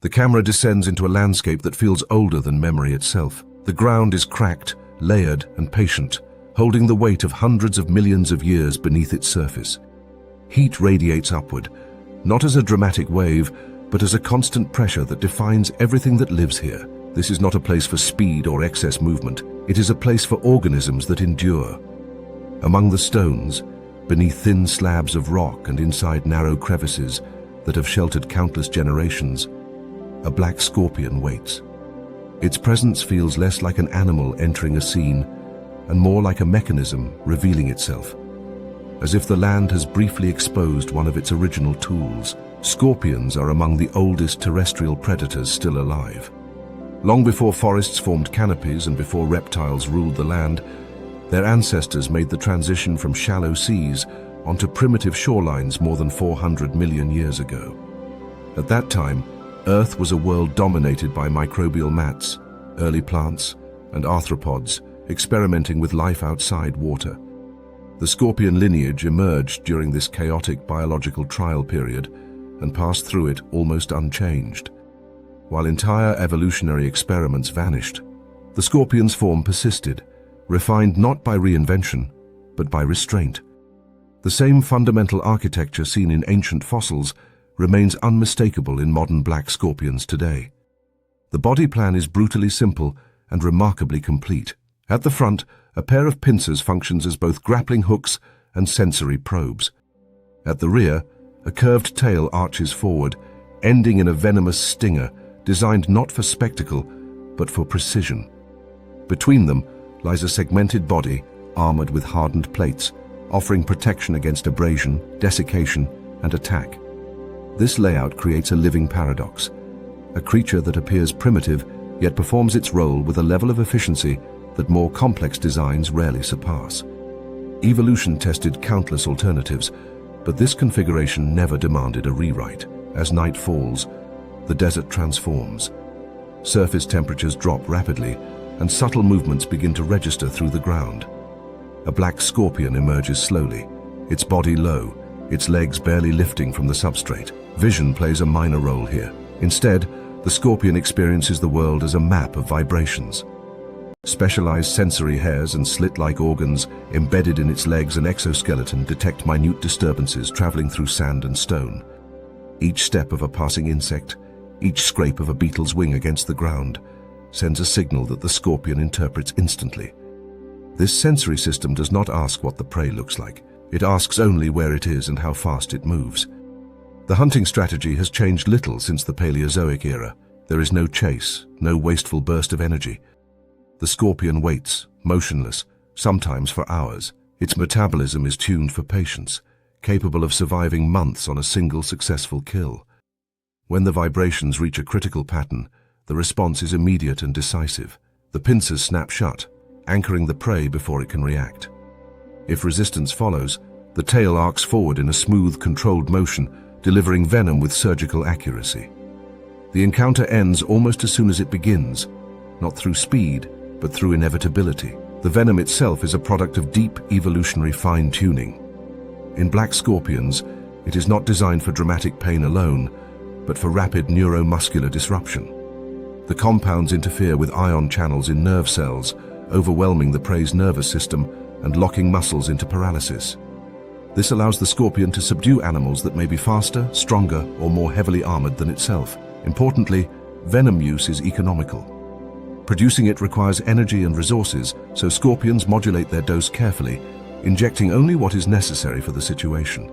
The camera descends into a landscape that feels older than memory itself. The ground is cracked, layered, and patient, holding the weight of hundreds of millions of years beneath its surface. Heat radiates upward, not as a dramatic wave, but as a constant pressure that defines everything that lives here. This is not a place for speed or excess movement. It is a place for organisms that endure. Among the stones, beneath thin slabs of rock and inside narrow crevices that have sheltered countless generations, a black scorpion waits. Its presence feels less like an animal entering a scene and more like a mechanism revealing itself, as if the land has briefly exposed one of its original tools. Scorpions are among the oldest terrestrial predators still alive. Long before forests formed canopies and before reptiles ruled the land, their ancestors made the transition from shallow seas onto primitive shorelines more than 400 million years ago. At that time, Earth was a world dominated by microbial mats, early plants, and arthropods experimenting with life outside water. The scorpion lineage emerged during this chaotic biological trial period and passed through it almost unchanged. While entire evolutionary experiments vanished, the scorpion's form persisted, refined not by reinvention, but by restraint. The same fundamental architecture seen in ancient fossils remains unmistakable in modern black scorpions today. The body plan is brutally simple and remarkably complete. At the front, a pair of pincers functions as both grappling hooks and sensory probes. At the rear, a curved tail arches forward, ending in a venomous stinger designed not for spectacle, but for precision. Between them lies a segmented body armored with hardened plates, offering protection against abrasion, desiccation, and attack. This layout creates a living paradox, a creature that appears primitive yet performs its role with a level of efficiency that more complex designs rarely surpass. Evolution tested countless alternatives, but this configuration never demanded a rewrite. As night falls, the desert transforms. Surface temperatures drop rapidly, and subtle movements begin to register through the ground. A black scorpion emerges slowly, its body low, its legs barely lifting from the substrate. Vision plays a minor role here. Instead, the scorpion experiences the world as a map of vibrations. Specialized sensory hairs and slit-like organs embedded in its legs and exoskeleton detect minute disturbances traveling through sand and stone. Each step of a passing insect, each scrape of a beetle's wing against the ground, sends a signal that the scorpion interprets instantly. This sensory system does not ask what the prey looks like. It asks only where it is and how fast it moves. The hunting strategy has changed little since the Paleozoic era. There is no chase, no wasteful burst of energy. The scorpion waits, motionless, sometimes for hours. Its metabolism is tuned for patience, capable of surviving months on a single successful kill. When the vibrations reach a critical pattern, the response is immediate and decisive. The pincers snap shut, anchoring the prey before it can react. If resistance follows, the tail arcs forward in a smooth, controlled motion, delivering venom with surgical accuracy. The encounter ends almost as soon as it begins, not through speed, but through inevitability. The venom itself is a product of deep evolutionary fine-tuning. In black scorpions, it is not designed for dramatic pain alone, but for rapid neuromuscular disruption. The compounds interfere with ion channels in nerve cells, overwhelming the prey's nervous system and locking muscles into paralysis. This allows the scorpion to subdue animals that may be faster, stronger, or more heavily armored than itself. Importantly, venom use is economical. Producing it requires energy and resources, so scorpions modulate their dose carefully, injecting only what is necessary for the situation.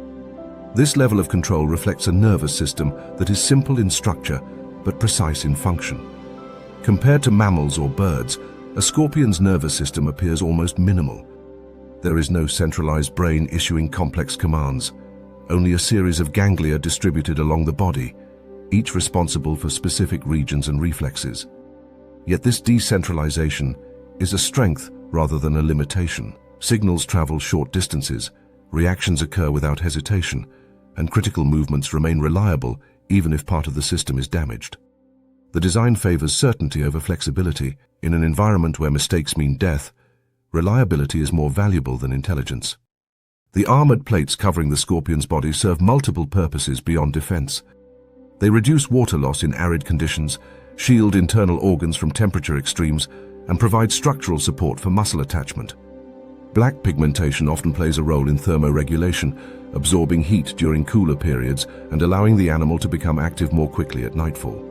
This level of control reflects a nervous system that is simple in structure, but precise in function. Compared to mammals or birds, a scorpion's nervous system appears almost minimal. There is no centralized brain issuing complex commands, only a series of ganglia distributed along the body, each responsible for specific regions and reflexes. Yet this decentralization is a strength rather than a limitation. Signals travel short distances, reactions occur without hesitation, and critical movements remain reliable even if part of the system is damaged. The design favors certainty over flexibility. In an environment where mistakes mean death, reliability is more valuable than intelligence. The armored plates covering the scorpion's body serve multiple purposes beyond defense. They reduce water loss in arid conditions, shield internal organs from temperature extremes, and provide structural support for muscle attachment. Black pigmentation often plays a role in thermoregulation, absorbing heat during cooler periods and allowing the animal to become active more quickly at nightfall.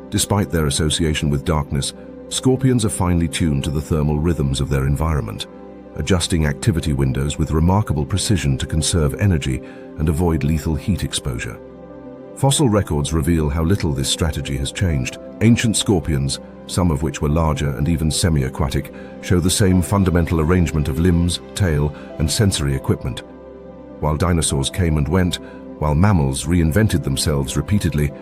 Despite their association with darkness, scorpions are finely tuned to the thermal rhythms of their environment, adjusting activity windows with remarkable precision to conserve energy and avoid lethal heat exposure. Fossil records reveal how little this strategy has changed. Ancient scorpions, some of which were larger and even semi-aquatic, show the same fundamental arrangement of limbs, tail, and sensory equipment. While dinosaurs came and went, while mammals reinvented themselves repeatedly,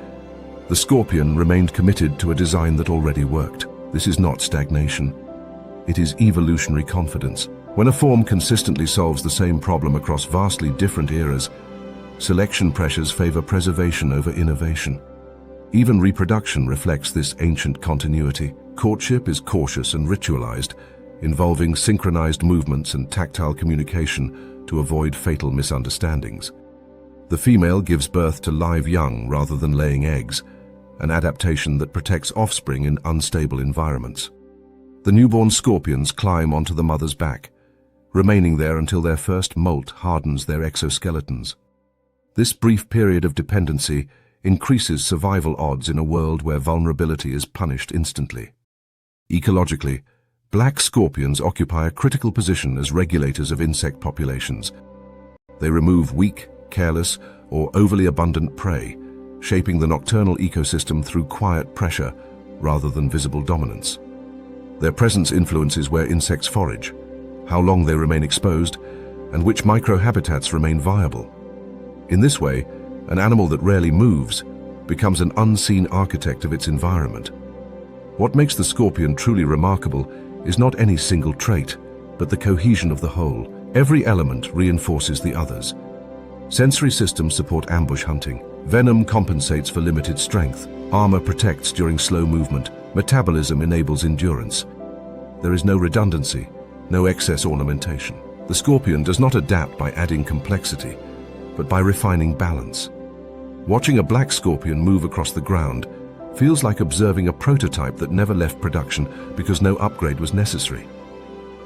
the scorpion remained committed to a design that already worked. This is not stagnation. It is evolutionary confidence. When a form consistently solves the same problem across vastly different eras, selection pressures favor preservation over innovation. Even reproduction reflects this ancient continuity. Courtship is cautious and ritualized, involving synchronized movements and tactile communication to avoid fatal misunderstandings. The female gives birth to live young rather than laying eggs, an adaptation that protects offspring in unstable environments. The newborn scorpions climb onto the mother's back, remaining there until their first molt hardens their exoskeletons. This brief period of dependency increases survival odds in a world where vulnerability is punished instantly. Ecologically, black scorpions occupy a critical position as regulators of insect populations. They remove weak, careless, or overly abundant prey, shaping the nocturnal ecosystem through quiet pressure rather than visible dominance. Their presence influences where insects forage, how long they remain exposed, and which microhabitats remain viable. In this way, an animal that rarely moves becomes an unseen architect of its environment. What makes the scorpion truly remarkable is not any single trait, but the cohesion of the whole. Every element reinforces the others. Sensory systems support ambush hunting. Venom compensates for limited strength. Armor protects during slow movement. Metabolism enables endurance. There is no redundancy, no excess ornamentation. The scorpion does not adapt by adding complexity, but by refining balance. Watching a black scorpion move across the ground feels like observing a prototype that never left production because no upgrade was necessary.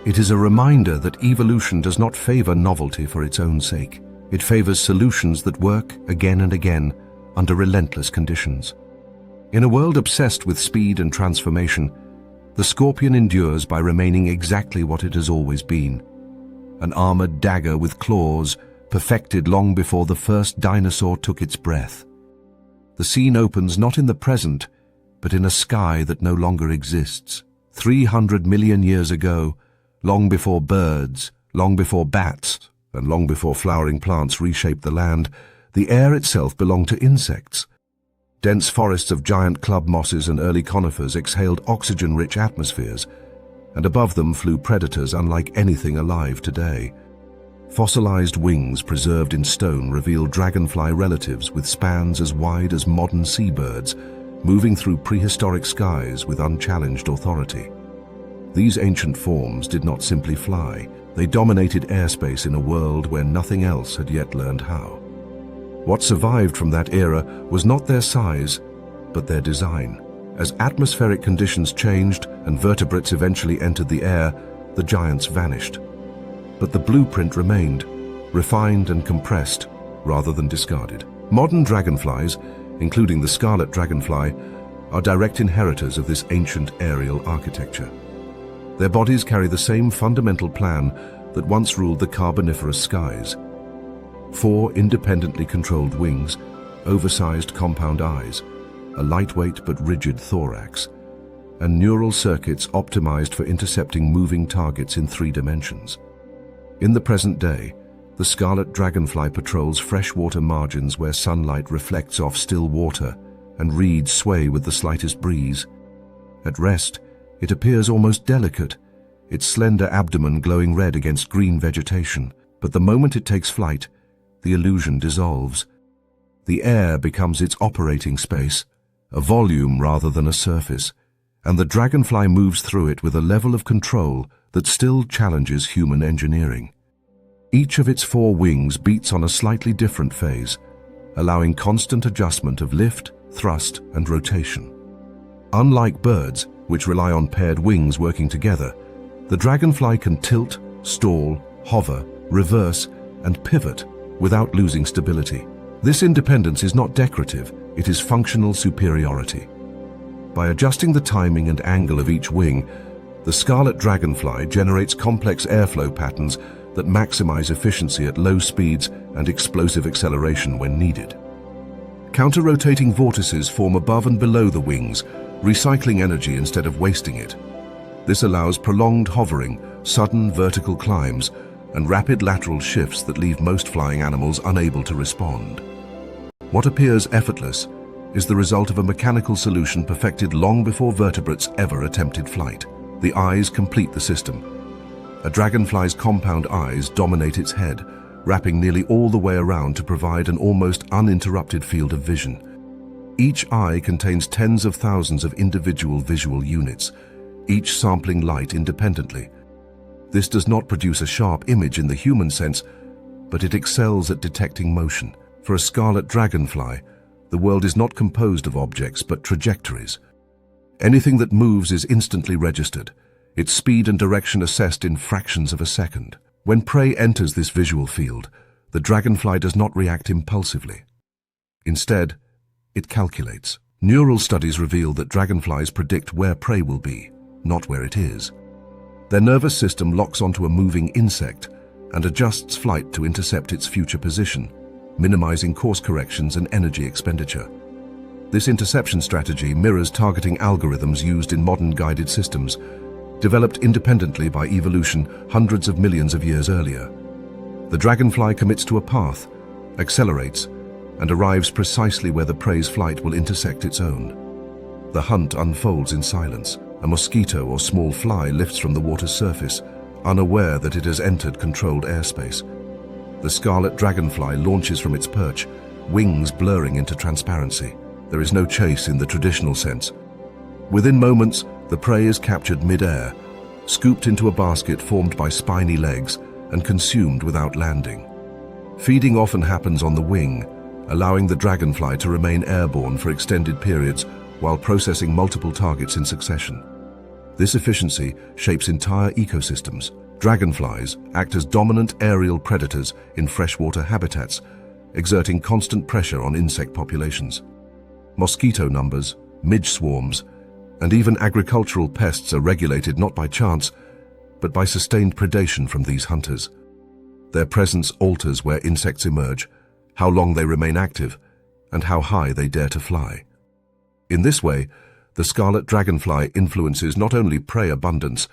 It is a reminder that evolution does not favor novelty for its own sake. It favors solutions that work again and again under relentless conditions. In a world obsessed with speed and transformation, the scorpion endures by remaining exactly what it has always been. An armored dagger with claws, perfected long before the first dinosaur took its breath. The scene opens not in the present, but in a sky that no longer exists. 300 million years ago, long before birds, long before bats, and long before flowering plants reshaped the land, the air itself belonged to insects. Dense forests of giant club mosses and early conifers exhaled oxygen-rich atmospheres, and above them flew predators unlike anything alive today. Fossilized wings preserved in stone reveal dragonfly relatives with spans as wide as modern seabirds, moving through prehistoric skies with unchallenged authority. These ancient forms did not simply fly, they dominated airspace in a world where nothing else had yet learned how. What survived from that era was not their size, but their design. As atmospheric conditions changed and vertebrates eventually entered the air, the giants vanished. But the blueprint remained, refined and compressed rather than discarded. Modern dragonflies, including the scarlet dragonfly, are direct inheritors of this ancient aerial architecture. Their bodies carry the same fundamental plan that once ruled the Carboniferous skies. 4 independently controlled wings, oversized compound eyes, a lightweight but rigid thorax, and neural circuits optimized for intercepting moving targets in 3 dimensions. In the present day, the scarlet dragonfly patrols freshwater margins where sunlight reflects off still water and reeds sway with the slightest breeze. At rest, it appears almost delicate, its slender abdomen glowing red against green vegetation. But the moment it takes flight, the illusion dissolves. The air becomes its operating space, a volume rather than a surface, and the dragonfly moves through it with a level of control that still challenges human engineering. Each of its 4 wings beats on a slightly different phase, allowing constant adjustment of lift, thrust, and rotation. Unlike birds, which rely on paired wings working together, the dragonfly can tilt, stall, hover, reverse, and pivot without losing stability. This independence is not decorative, it is functional superiority. By adjusting the timing and angle of each wing, the scarlet dragonfly generates complex airflow patterns that maximize efficiency at low speeds and explosive acceleration when needed. Counter-rotating vortices form above and below the wings, recycling energy instead of wasting it. This allows prolonged hovering, sudden vertical climbs, and rapid lateral shifts that leave most flying animals unable to respond. What appears effortless is the result of a mechanical solution perfected long before vertebrates ever attempted flight. The eyes complete the system. A dragonfly's compound eyes dominate its head, wrapping nearly all the way around to provide an almost uninterrupted field of vision. Each eye contains tens of thousands of individual visual units, each sampling light independently. This does not produce a sharp image in the human sense, but it excels at detecting motion. For a scarlet dragonfly, the world is not composed of objects but trajectories. Anything that moves is instantly registered, its speed and direction assessed in fractions of a second. When prey enters this visual field, the dragonfly does not react impulsively. Instead, it calculates. Neural studies reveal that dragonflies predict where prey will be, not where it is. Their nervous system locks onto a moving insect and adjusts flight to intercept its future position, minimizing course corrections and energy expenditure. This interception strategy mirrors targeting algorithms used in modern guided systems, developed independently by evolution hundreds of millions of years earlier. The dragonfly commits to a path, accelerates, and arrives precisely where the prey's flight will intersect its own. The hunt unfolds in silence. A mosquito or small fly lifts from the water's surface, unaware that it has entered controlled airspace. The scarlet dragonfly launches from its perch, wings blurring into transparency. There is no chase in the traditional sense. Within moments, the prey is captured mid-air, scooped into a basket formed by spiny legs, and consumed without landing. Feeding often happens on the wing, allowing the dragonfly to remain airborne for extended periods while processing multiple targets in succession. This efficiency shapes entire ecosystems. Dragonflies act as dominant aerial predators in freshwater habitats, exerting constant pressure on insect populations. Mosquito numbers, midge swarms, and even agricultural pests are regulated not by chance, but by sustained predation from these hunters. Their presence alters where insects emerge, how long they remain active, and how high they dare to fly. In this way, the scarlet dragonfly influences not only prey abundance,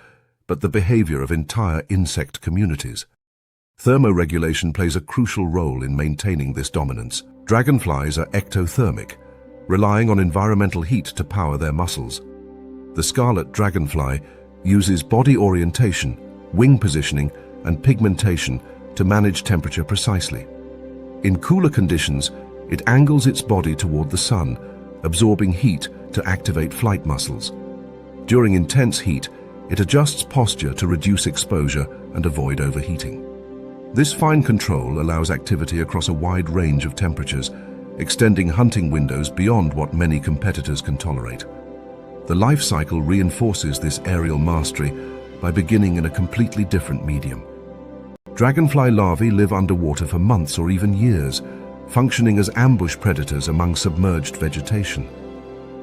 but the behavior of entire insect communities. Thermoregulation plays a crucial role in maintaining this dominance. Dragonflies are ectothermic, relying on environmental heat to power their muscles. The scarlet dragonfly uses body orientation, wing positioning, and pigmentation to manage temperature precisely. In cooler conditions, it angles its body toward the sun, absorbing heat to activate flight muscles. During intense heat, it adjusts posture to reduce exposure and avoid overheating. This fine control allows activity across a wide range of temperatures, extending hunting windows beyond what many competitors can tolerate. The life cycle reinforces this aerial mastery by beginning in a completely different medium. Dragonfly larvae live underwater for months or even years, functioning as ambush predators among submerged vegetation.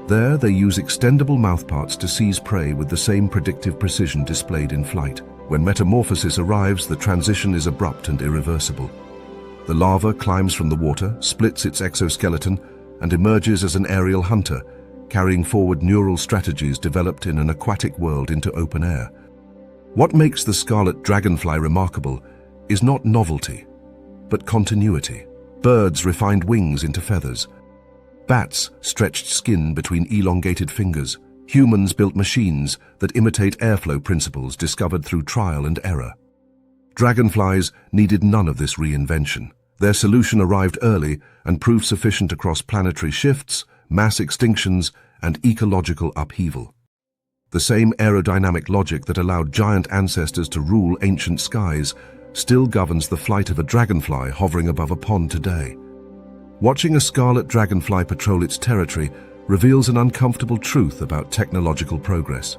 There, they use extendable mouthparts to seize prey with the same predictive precision displayed in flight. When metamorphosis arrives, the transition is abrupt and irreversible. The larva climbs from the water, splits its exoskeleton, and emerges as an aerial hunter, carrying forward neural strategies developed in an aquatic world into open air. What makes the scarlet dragonfly remarkable is not novelty, but continuity. Birds refined wings into feathers. Bats stretched skin between elongated fingers. Humans built machines that imitate airflow principles discovered through trial and error. Dragonflies needed none of this reinvention. Their solution arrived early and proved sufficient across planetary shifts, mass extinctions, and ecological upheaval. The same aerodynamic logic that allowed giant ancestors to rule ancient skies still governs the flight of a dragonfly hovering above a pond today. Watching a scarlet dragonfly patrol its territory reveals an uncomfortable truth about technological progress.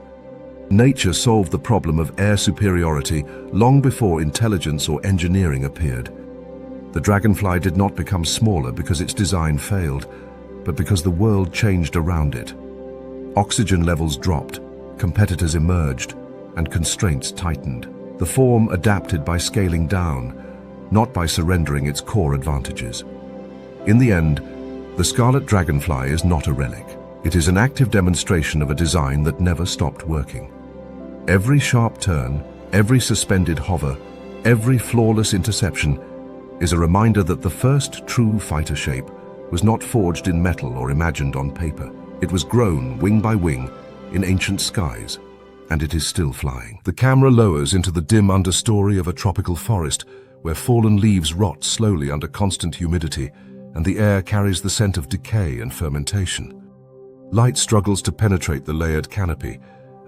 Nature solved the problem of air superiority long before intelligence or engineering appeared. The dragonfly did not become smaller because its design failed, but because the world changed around it. Oxygen levels dropped, competitors emerged, and constraints tightened. The form adapted by scaling down, not by surrendering its core advantages. In the end, the scarlet dragonfly is not a relic. It is an active demonstration of a design that never stopped working. Every sharp turn, every suspended hover, every flawless interception is a reminder that the first true fighter shape was not forged in metal or imagined on paper. It was grown wing by wing in ancient skies, and it is still flying. The camera lowers into the dim understory of a tropical forest where fallen leaves rot slowly under constant humidity, and the air carries the scent of decay and fermentation. Light struggles to penetrate the layered canopy,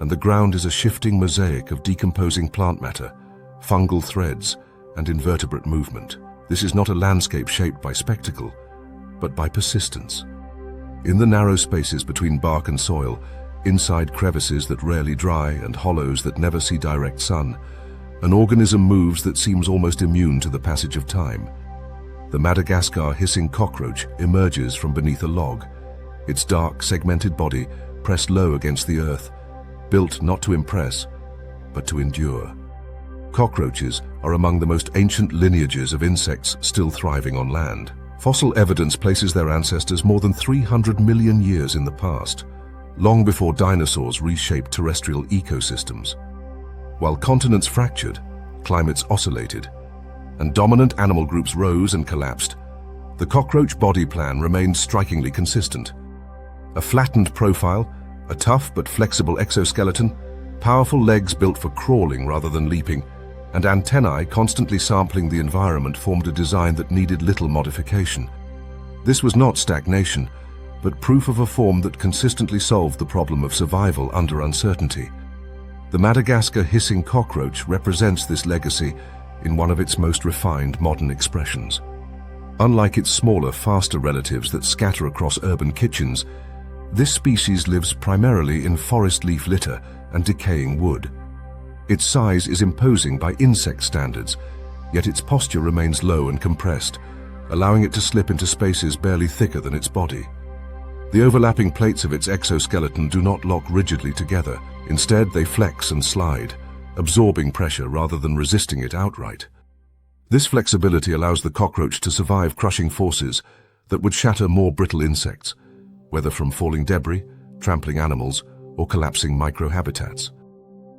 and the ground is a shifting mosaic of decomposing plant matter, fungal threads, and invertebrate movement. This is not a landscape shaped by spectacle, but by persistence. In the narrow spaces between bark and soil, inside crevices that rarely dry and hollows that never see direct sun, an organism moves that seems almost immune to the passage of time. The Madagascar hissing cockroach emerges from beneath a log, its dark, segmented body pressed low against the earth, built not to impress, but to endure. Cockroaches are among the most ancient lineages of insects still thriving on land. Fossil evidence places their ancestors more than 300 million years in the past, long before dinosaurs reshaped terrestrial ecosystems. While continents fractured, climates oscillated, and dominant animal groups rose and collapsed, the cockroach body plan remained strikingly consistent. A flattened profile, a tough but flexible exoskeleton, powerful legs built for crawling rather than leaping, and antennae constantly sampling the environment formed a design that needed little modification. This was not stagnation, but proof of a form that consistently solved the problem of survival under uncertainty. The Madagascar hissing cockroach represents this legacy in one of its most refined modern expressions. Unlike its smaller, faster relatives that scatter across urban kitchens, this species lives primarily in forest leaf litter and decaying wood. Its size is imposing by insect standards, yet its posture remains low and compressed, allowing it to slip into spaces barely thicker than its body. The overlapping plates of its exoskeleton do not lock rigidly together. Instead, they flex and slide, absorbing pressure rather than resisting it outright. This flexibility allows the cockroach to survive crushing forces that would shatter more brittle insects, whether from falling debris, trampling animals, or collapsing microhabitats.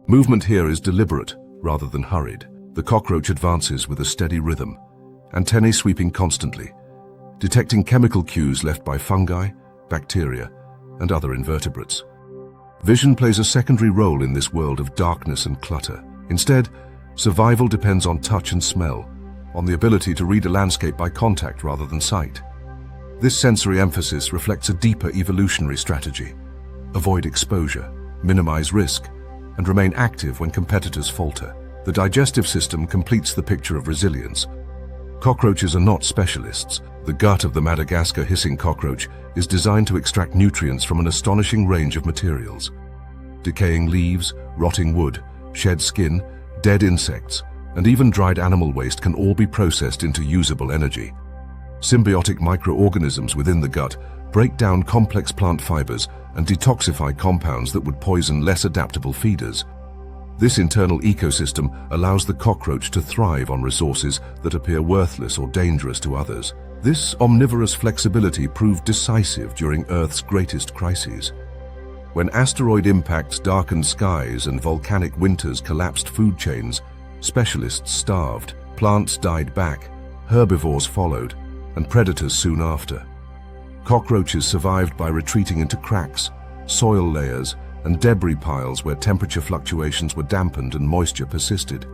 Movement here is deliberate rather than hurried. The cockroach advances with a steady rhythm, antennae sweeping constantly, detecting chemical cues left by fungi, bacteria, and other invertebrates. Vision plays a secondary role in this world of darkness and clutter. Instead, survival depends on touch and smell, on the ability to read a landscape by contact rather than sight. This sensory emphasis reflects a deeper evolutionary strategy. Avoid exposure, minimize risk, and remain active when competitors falter. The digestive system completes the picture of resilience. Cockroaches are not specialists. The gut of the Madagascar hissing cockroach is designed to extract nutrients from an astonishing range of materials. Decaying leaves, rotting wood, shed skin, dead insects, and even dried animal waste can all be processed into usable energy. Symbiotic microorganisms within the gut break down complex plant fibers and detoxify compounds that would poison less adaptable feeders. This internal ecosystem allows the cockroach to thrive on resources that appear worthless or dangerous to others. This omnivorous flexibility proved decisive during Earth's greatest crises. When asteroid impacts darkened skies and volcanic winters collapsed food chains, specialists starved, plants died back, herbivores followed, and predators soon after. Cockroaches survived by retreating into cracks, soil layers, and debris piles where temperature fluctuations were dampened and moisture persisted.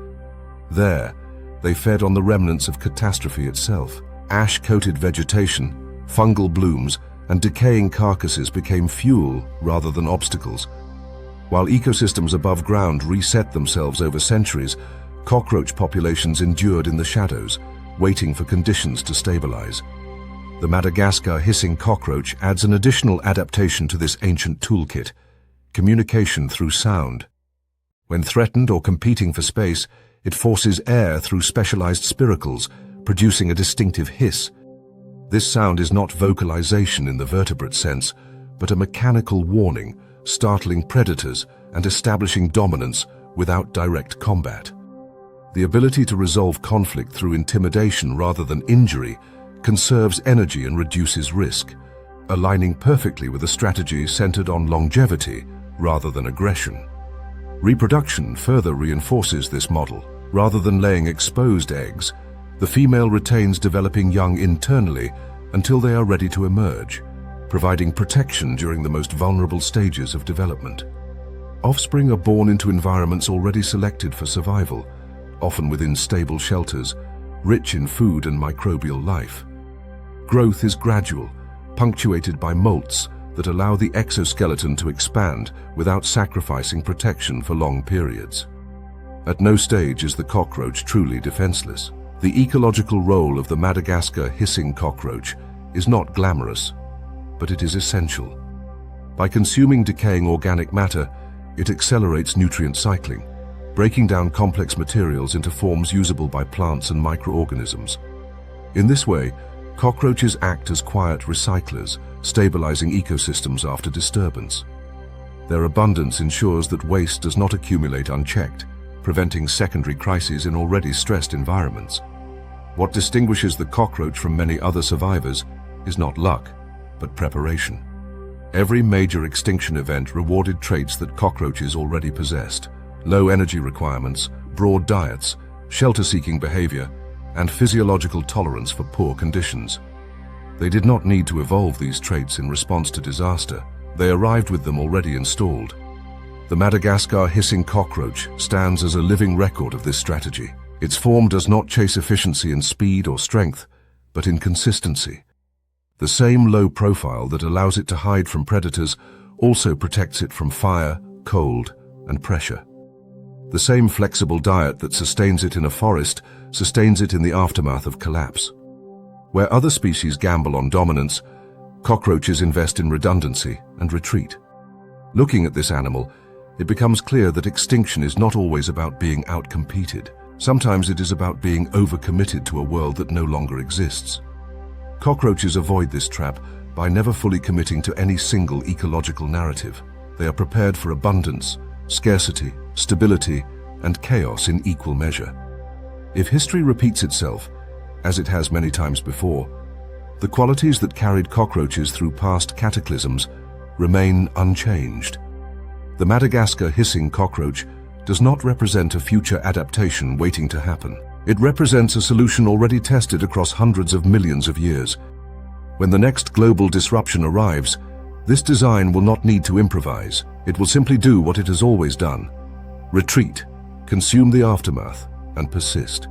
There, they fed on the remnants of catastrophe itself. Ash-coated vegetation, fungal blooms, and decaying carcasses became fuel rather than obstacles. While ecosystems above ground reset themselves over centuries, cockroach populations endured in the shadows, waiting for conditions to stabilize. The Madagascar hissing cockroach adds an additional adaptation to this ancient toolkit: communication through sound. When threatened or competing for space, it forces air through specialized spiracles, producing a distinctive hiss. This sound is not vocalization in the vertebrate sense, but a mechanical warning, startling predators and establishing dominance without direct combat. The ability to resolve conflict through intimidation rather than injury conserves energy and reduces risk, aligning perfectly with a strategy centered on longevity rather than aggression. Reproduction further reinforces this model. Rather than laying exposed eggs, the female retains developing young internally until they are ready to emerge, providing protection during the most vulnerable stages of development. Offspring are born into environments already selected for survival, often within stable shelters, rich in food and microbial life. Growth is gradual, punctuated by molts that allow the exoskeleton to expand without sacrificing protection for long periods. At no stage is the cockroach truly defenseless. The ecological role of the Madagascar hissing cockroach is not glamorous, but it is essential. By consuming decaying organic matter, it accelerates nutrient cycling, breaking down complex materials into forms usable by plants and microorganisms. In this way, cockroaches act as quiet recyclers, stabilizing ecosystems after disturbance. Their abundance ensures that waste does not accumulate unchecked, preventing secondary crises in already stressed environments. What distinguishes the cockroach from many other survivors is not luck, but preparation. Every major extinction event rewarded traits that cockroaches already possessed: low energy requirements, broad diets, shelter-seeking behavior, and physiological tolerance for poor conditions. They did not need to evolve these traits in response to disaster. They arrived with them already installed. The Madagascar hissing cockroach stands as a living record of this strategy. Its form does not chase efficiency in speed or strength, but in consistency. The same low profile that allows it to hide from predators also protects it from fire, cold, and pressure. The same flexible diet that sustains it in a forest sustains it in the aftermath of collapse. Where other species gamble on dominance, cockroaches invest in redundancy and retreat. Looking at this animal, it becomes clear that extinction is not always about being outcompeted. Sometimes it is about being overcommitted to a world that no longer exists. Cockroaches avoid this trap by never fully committing to any single ecological narrative. They are prepared for abundance, scarcity, stability, and chaos in equal measure. If history repeats itself, as it has many times before, the qualities that carried cockroaches through past cataclysms remain unchanged. The Madagascar hissing cockroach does not represent a future adaptation waiting to happen. It represents a solution already tested across hundreds of millions of years. When the next global disruption arrives, this design will not need to improvise. It will simply do what it has always done: retreat, consume the aftermath, and persist.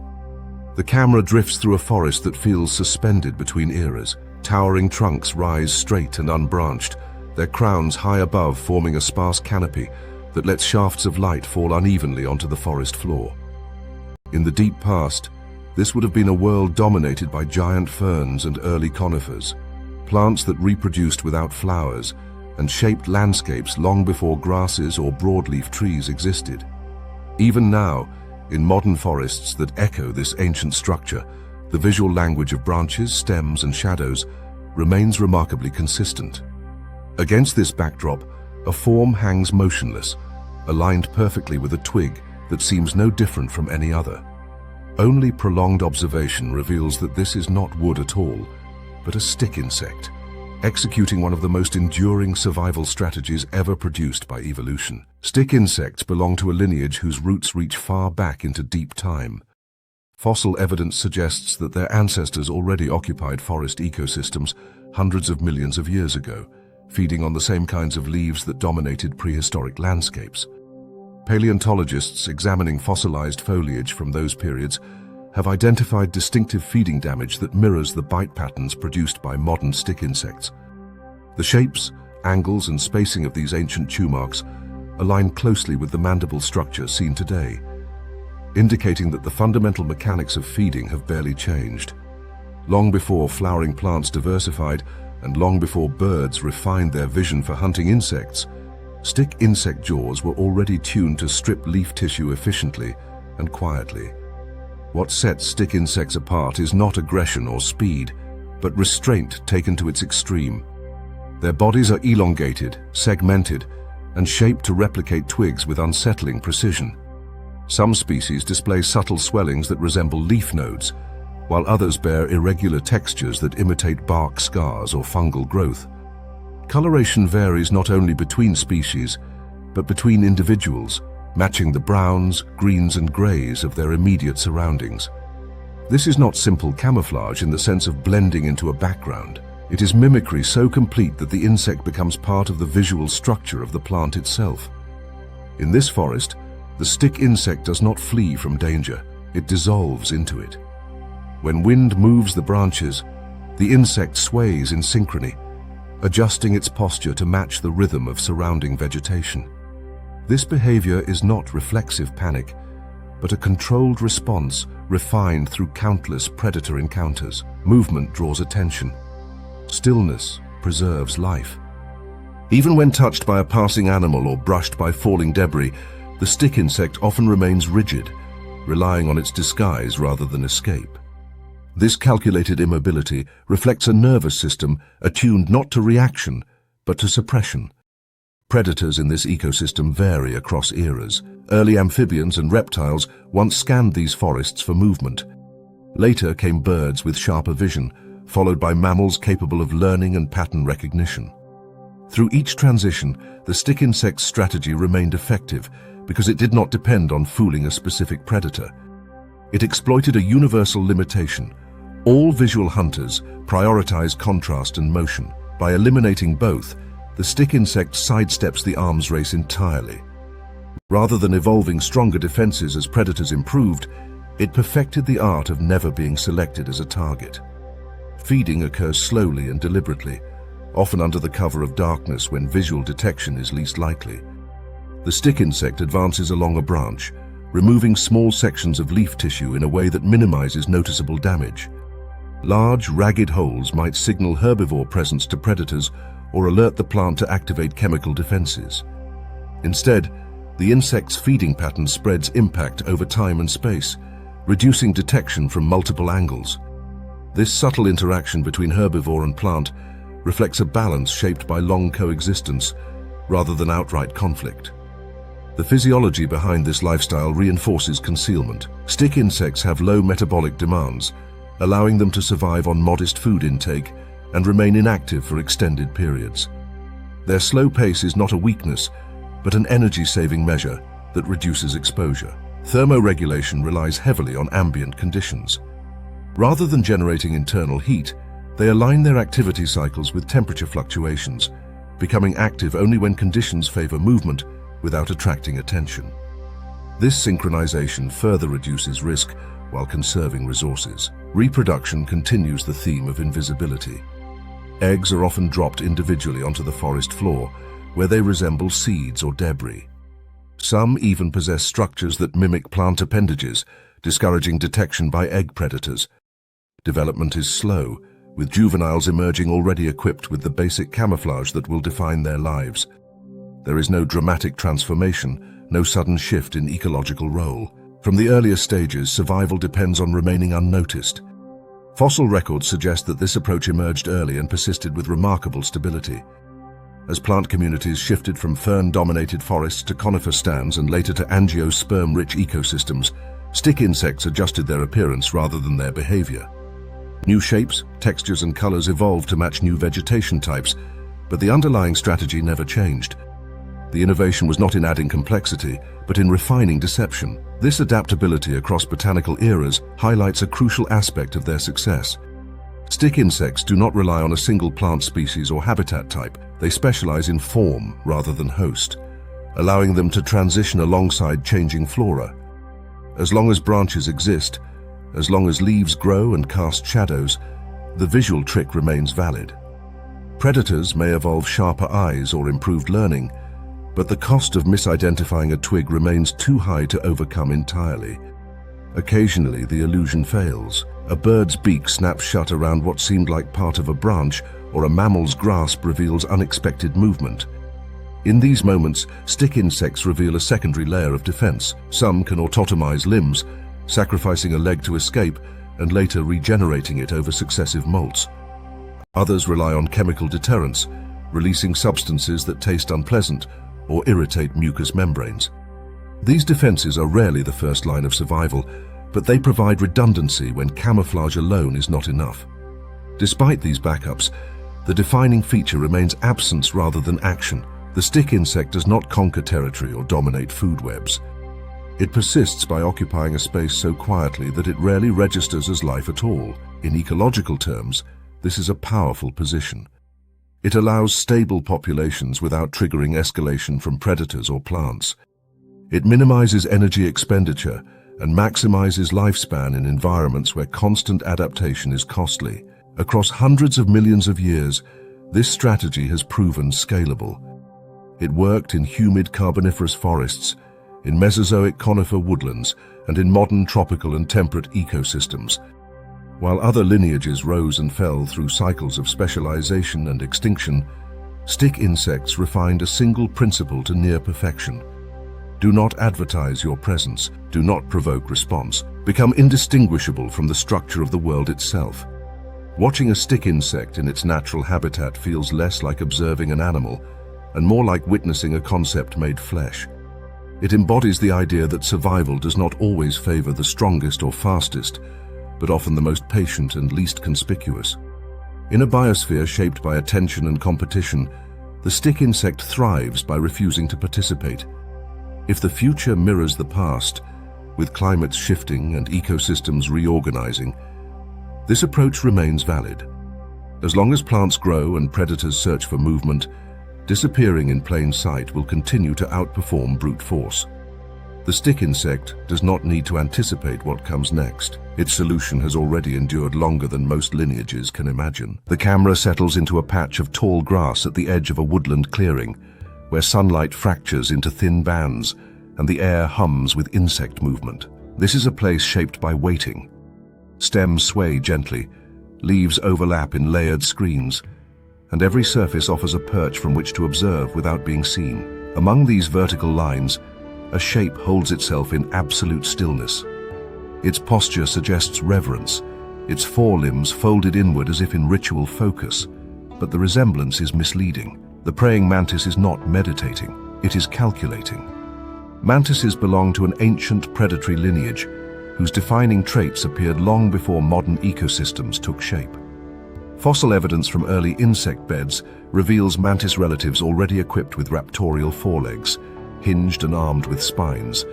The camera drifts through a forest that feels suspended between eras. Towering trunks rise straight and unbranched, their crowns high above forming a sparse canopy that lets shafts of light fall unevenly onto the forest floor. In the deep past, this would have been a world dominated by giant ferns and early conifers, plants that reproduced without flowers and shaped landscapes long before grasses or broadleaf trees existed. Even now, in modern forests that echo this ancient structure, the visual language of branches, stems, and shadows remains remarkably consistent. Against this backdrop, a form hangs motionless, aligned perfectly with a twig that seems no different from any other. Only prolonged observation reveals that this is not wood at all, but a stick insect, executing one of the most enduring survival strategies ever produced by evolution. Stick insects belong to a lineage whose roots reach far back into deep time. Fossil evidence suggests that their ancestors already occupied forest ecosystems hundreds of millions of years ago, feeding on the same kinds of leaves that dominated prehistoric landscapes. Paleontologists examining fossilized foliage from those periods have identified distinctive feeding damage that mirrors the bite patterns produced by modern stick insects. The shapes, angles, and spacing of these ancient chew marks align closely with the mandible structure seen today, indicating that the fundamental mechanics of feeding have barely changed. Long before flowering plants diversified, and long before birds refined their vision for hunting insects, stick insect jaws were already tuned to strip leaf tissue efficiently and quietly. What sets stick insects apart is not aggression or speed, but restraint taken to its extreme. Their bodies are elongated, segmented, and shaped to replicate twigs with unsettling precision. Some species display subtle swellings that resemble leaf nodes, while others bear irregular textures that imitate bark scars or fungal growth. Coloration varies not only between species, but between individuals, matching the browns, greens, and grays of their immediate surroundings. This is not simple camouflage in the sense of blending into a background. It is mimicry so complete that the insect becomes part of the visual structure of the plant itself. In this forest, the stick insect does not flee from danger, it dissolves into it. When wind moves the branches, the insect sways in synchrony, adjusting its posture to match the rhythm of surrounding vegetation. This behavior is not reflexive panic, but a controlled response refined through countless predator encounters. Movement draws attention. Stillness preserves life. Even when touched by a passing animal or brushed by falling debris, the stick insect often remains rigid, relying on its disguise rather than escape. This calculated immobility reflects a nervous system attuned not to reaction, but to suppression. Predators in this ecosystem vary across eras. Early amphibians and reptiles once scanned these forests for movement. Later came birds with sharper vision, followed by mammals capable of learning and pattern recognition. Through each transition, the stick insect's strategy remained effective because it did not depend on fooling a specific predator. It exploited a universal limitation. All visual hunters prioritize contrast and motion. By eliminating both, the stick insect sidesteps the arms race entirely. Rather than evolving stronger defenses as predators improved, it perfected the art of never being selected as a target. Feeding occurs slowly and deliberately, often under the cover of darkness when visual detection is least likely. The stick insect advances along a branch, removing small sections of leaf tissue in a way that minimizes noticeable damage. Large, ragged holes might signal herbivore presence to predators or alert the plant to activate chemical defenses. Instead, the insect's feeding pattern spreads impact over time and space, reducing detection from multiple angles. This subtle interaction between herbivore and plant reflects a balance shaped by long coexistence rather than outright conflict. The physiology behind this lifestyle reinforces concealment. Stick insects have low metabolic demands, allowing them to survive on modest food intake and remain inactive for extended periods. Their slow pace is not a weakness, but an energy-saving measure that reduces exposure. Thermoregulation relies heavily on ambient conditions. Rather than generating internal heat, they align their activity cycles with temperature fluctuations, becoming active only when conditions favor movement without attracting attention. This synchronization further reduces risk while conserving resources. Reproduction continues the theme of invisibility. Eggs are often dropped individually onto the forest floor, where they resemble seeds or debris. Some even possess structures that mimic plant appendages, discouraging detection by egg predators. Development is slow, with juveniles emerging already equipped with the basic camouflage that will define their lives. There is no dramatic transformation, no sudden shift in ecological role. From the earliest stages, survival depends on remaining unnoticed. Fossil records suggest that this approach emerged early and persisted with remarkable stability. As plant communities shifted from fern-dominated forests to conifer stands and later to angiosperm-rich ecosystems, stick insects adjusted their appearance rather than their behavior. New shapes, textures, and colors evolved to match new vegetation types, but the underlying strategy never changed. The innovation was not in adding complexity, but in refining deception. This adaptability across botanical eras highlights a crucial aspect of their success. Stick insects do not rely on a single plant species or habitat type. They specialize in form rather than host, allowing them to transition alongside changing flora. As long as branches exist, as long as leaves grow and cast shadows, the visual trick remains valid. Predators may evolve sharper eyes or improved learning, but the cost of misidentifying a twig remains too high to overcome entirely. Occasionally, the illusion fails. A bird's beak snaps shut around what seemed like part of a branch, or a mammal's grasp reveals unexpected movement. In these moments, stick insects reveal a secondary layer of defense. Some can autotomize limbs, sacrificing a leg to escape and later regenerating it over successive molts. Others rely on chemical deterrence, releasing substances that taste unpleasant or irritate mucous membranes. These defenses are rarely the first line of survival, but they provide redundancy when camouflage alone is not enough. Despite these backups, the defining feature remains absence rather than action. The stick insect does not conquer territory or dominate food webs. It persists by occupying a space so quietly that it rarely registers as life at all. In ecological terms, this is a powerful position. It allows stable populations without triggering escalation from predators or plants. It minimizes energy expenditure and maximizes lifespan in environments where constant adaptation is costly. Across hundreds of millions of years, this strategy has proven scalable. It worked in humid Carboniferous forests, in Mesozoic conifer woodlands, and in modern tropical and temperate ecosystems. While other lineages rose and fell through cycles of specialization and extinction, stick insects refined a single principle to near perfection. Do not advertise your presence, do not provoke response. Become indistinguishable from the structure of the world itself. Watching a stick insect in its natural habitat feels less like observing an animal and more like witnessing a concept made flesh. It embodies the idea that survival does not always favor the strongest or fastest, but often the most patient and least conspicuous. In a biosphere shaped by attention and competition, the stick insect thrives by refusing to participate. If the future mirrors the past, with climates shifting and ecosystems reorganizing, this approach remains valid. As long as plants grow and predators search for movement, disappearing in plain sight will continue to outperform brute force. The stick insect does not need to anticipate what comes next. Its solution has already endured longer than most lineages can imagine. The camera settles into a patch of tall grass at the edge of a woodland clearing, where sunlight fractures into thin bands and the air hums with insect movement. This is a place shaped by waiting. Stems sway gently, leaves overlap in layered screens, and every surface offers a perch from which to observe without being seen. Among these vertical lines, a shape holds itself in absolute stillness. Its posture suggests reverence, its forelimbs folded inward as if in ritual focus, but the resemblance is misleading. The praying mantis is not meditating, it is calculating. Mantises belong to an ancient predatory lineage whose defining traits appeared long before modern ecosystems took shape. Fossil evidence from early insect beds reveals mantis relatives already equipped with raptorial forelegs, hinged and armed with spines,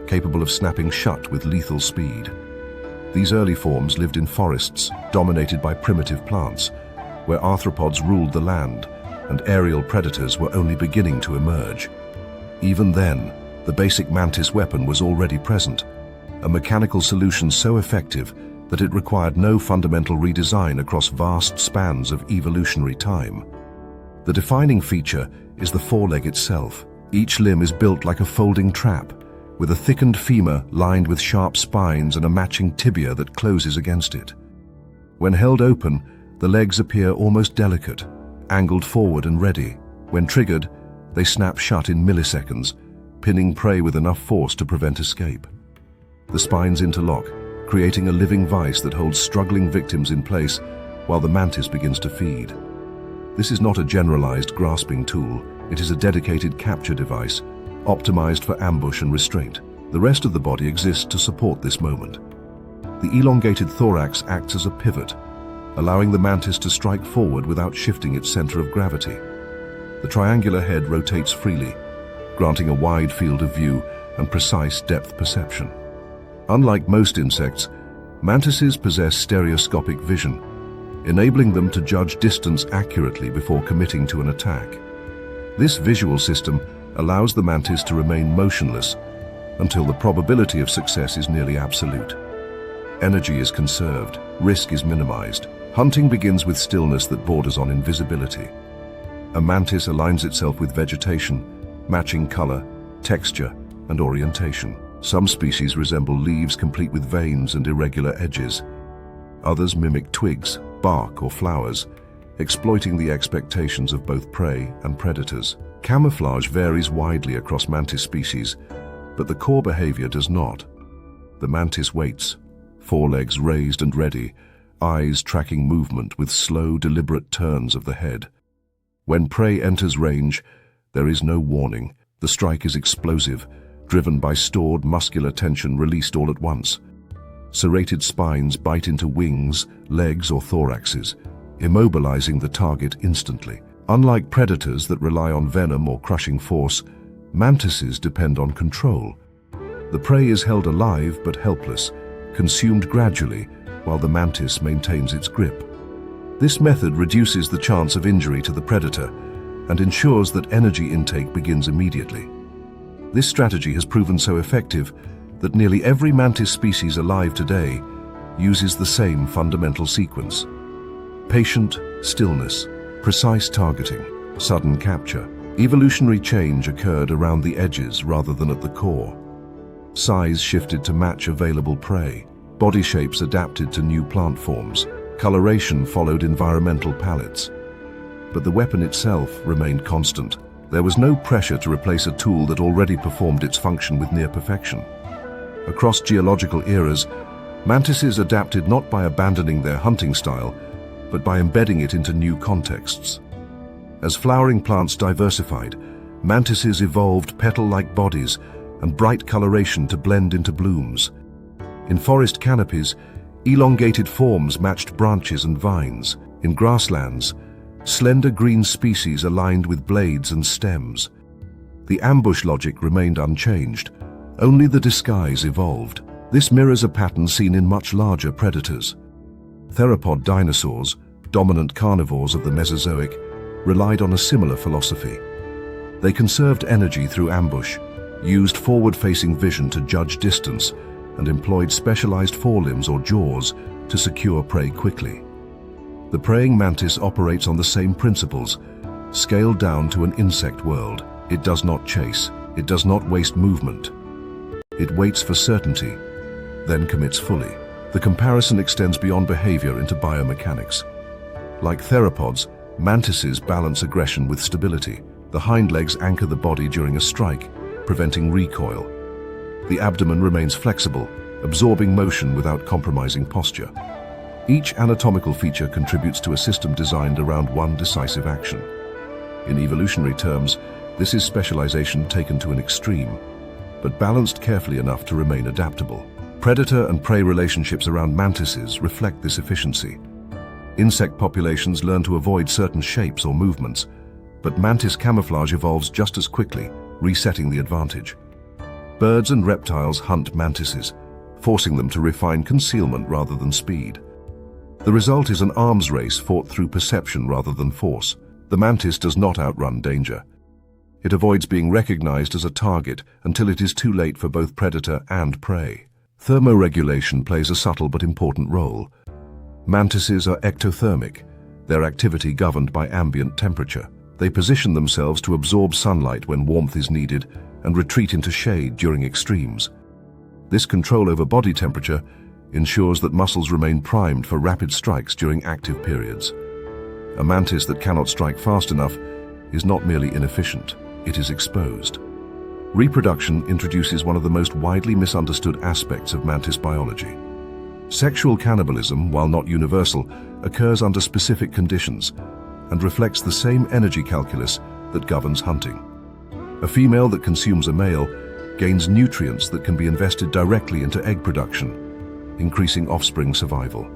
capable of snapping shut with lethal speed. These early forms lived in forests dominated by primitive plants, where arthropods ruled the land and aerial predators were only beginning to emerge. Even then, the basic mantis weapon was already present, a mechanical solution so effective that it required no fundamental redesign across vast spans of evolutionary time. The defining feature is the foreleg itself. Each limb is built like a folding trap, with a thickened femur lined with sharp spines and a matching tibia that closes against it. When held open, the legs appear almost delicate, angled forward and ready. When triggered, they snap shut in milliseconds, pinning prey with enough force to prevent escape. The spines interlock, creating a living vice that holds struggling victims in place while the mantis begins to feed. This is not a generalized grasping tool, it is a dedicated capture device, optimized for ambush and restraint. The rest of the body exists to support this moment. The elongated thorax acts as a pivot, allowing the mantis to strike forward without shifting its center of gravity. The triangular head rotates freely, granting a wide field of view and precise depth perception. Unlike most insects, mantises possess stereoscopic vision, enabling them to judge distance accurately before committing to an attack. This visual system allows the mantis to remain motionless until the probability of success is nearly absolute. Energy is conserved, risk is minimized. Hunting begins with stillness that borders on invisibility. A mantis aligns itself with vegetation, matching color, texture, and orientation. Some species resemble leaves complete with veins and irregular edges. Others mimic twigs, bark, or flowers, exploiting the expectations of both prey and predators. Camouflage varies widely across mantis species, but the core behavior does not. The mantis waits, forelegs raised and ready, eyes tracking movement with slow, deliberate turns of the head. When prey enters range, there is no warning. The strike is explosive, driven by stored muscular tension released all at once. Serrated spines bite into wings, legs, or thoraxes, immobilizing the target instantly. Unlike predators that rely on venom or crushing force, mantises depend on control. The prey is held alive but helpless, consumed gradually, while the mantis maintains its grip. This method reduces the chance of injury to the predator and ensures that energy intake begins immediately. This strategy has proven so effective that nearly every mantis species alive today uses the same fundamental sequence. Patient stillness, precise targeting, sudden capture. Evolutionary change occurred around the edges rather than at the core. Size shifted to match available prey. Body shapes adapted to new plant forms. Coloration followed environmental palettes. But the weapon itself remained constant. There was no pressure to replace a tool that already performed its function with near perfection. Across geological eras, mantises adapted not by abandoning their hunting style, but by embedding it into new contexts. As flowering plants diversified, mantises evolved petal-like bodies and bright coloration to blend into blooms. In forest canopies, elongated forms matched branches and vines. In grasslands, slender green species aligned with blades and stems. The ambush logic remained unchanged. Only the disguise evolved. This mirrors a pattern seen in much larger predators. Theropod dinosaurs, dominant carnivores of the Mesozoic, relied on a similar philosophy. They conserved energy through ambush, used forward-facing vision to judge distance, and employed specialized forelimbs or jaws to secure prey quickly. The praying mantis operates on the same principles, scaled down to an insect world. It does not chase. It does not waste movement. It waits for certainty, then commits fully. The comparison extends beyond behavior into biomechanics. Like theropods, mantises balance aggression with stability. The hind legs anchor the body during a strike, preventing recoil. The abdomen remains flexible, absorbing motion without compromising posture. Each anatomical feature contributes to a system designed around one decisive action. In evolutionary terms, this is specialization taken to an extreme, but balanced carefully enough to remain adaptable. Predator and prey relationships around mantises reflect this efficiency. Insect populations learn to avoid certain shapes or movements, but mantis camouflage evolves just as quickly, resetting the advantage. Birds and reptiles hunt mantises, forcing them to refine concealment rather than speed. The result is an arms race fought through perception rather than force. The mantis does not outrun danger. It avoids being recognized as a target until it is too late for both predator and prey. Thermoregulation plays a subtle but important role. Mantises are ectothermic, their activity governed by ambient temperature. They position themselves to absorb sunlight when warmth is needed and retreat into shade during extremes. This control over body temperature ensures that muscles remain primed for rapid strikes during active periods. A mantis that cannot strike fast enough is not merely inefficient, it is exposed. Reproduction introduces one of the most widely misunderstood aspects of mantis biology. Sexual cannibalism, while not universal, occurs under specific conditions and reflects the same energy calculus that governs hunting. A female that consumes a male gains nutrients that can be invested directly into egg production, increasing offspring survival.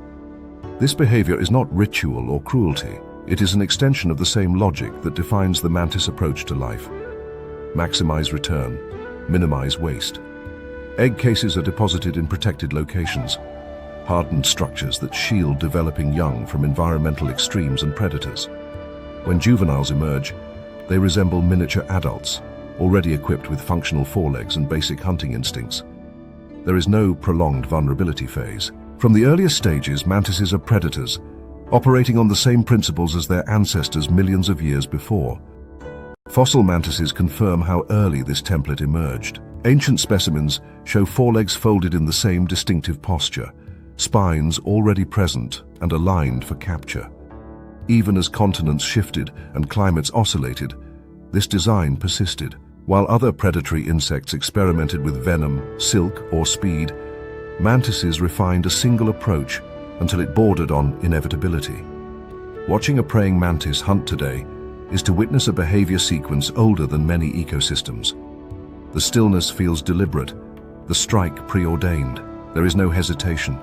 This behavior is not ritual or cruelty. It is an extension of the same logic that defines the mantis approach to life. Maximize return, minimize waste. Egg cases are deposited in protected locations, hardened structures that shield developing young from environmental extremes and predators. When juveniles emerge, they resemble miniature adults, already equipped with functional forelegs and basic hunting instincts. There is no prolonged vulnerability phase. From the earliest stages, mantises are predators, operating on the same principles as their ancestors millions of years before. Fossil mantises confirm how early this template emerged. Ancient specimens show forelegs folded in the same distinctive posture, spines already present and aligned for capture. Even as continents shifted and climates oscillated, this design persisted. While other predatory insects experimented with venom, silk, or speed, mantises refined a single approach until it bordered on inevitability. Watching a praying mantis hunt today is to witness a behavior sequence older than many ecosystems. The stillness feels deliberate, the strike preordained. There is no hesitation,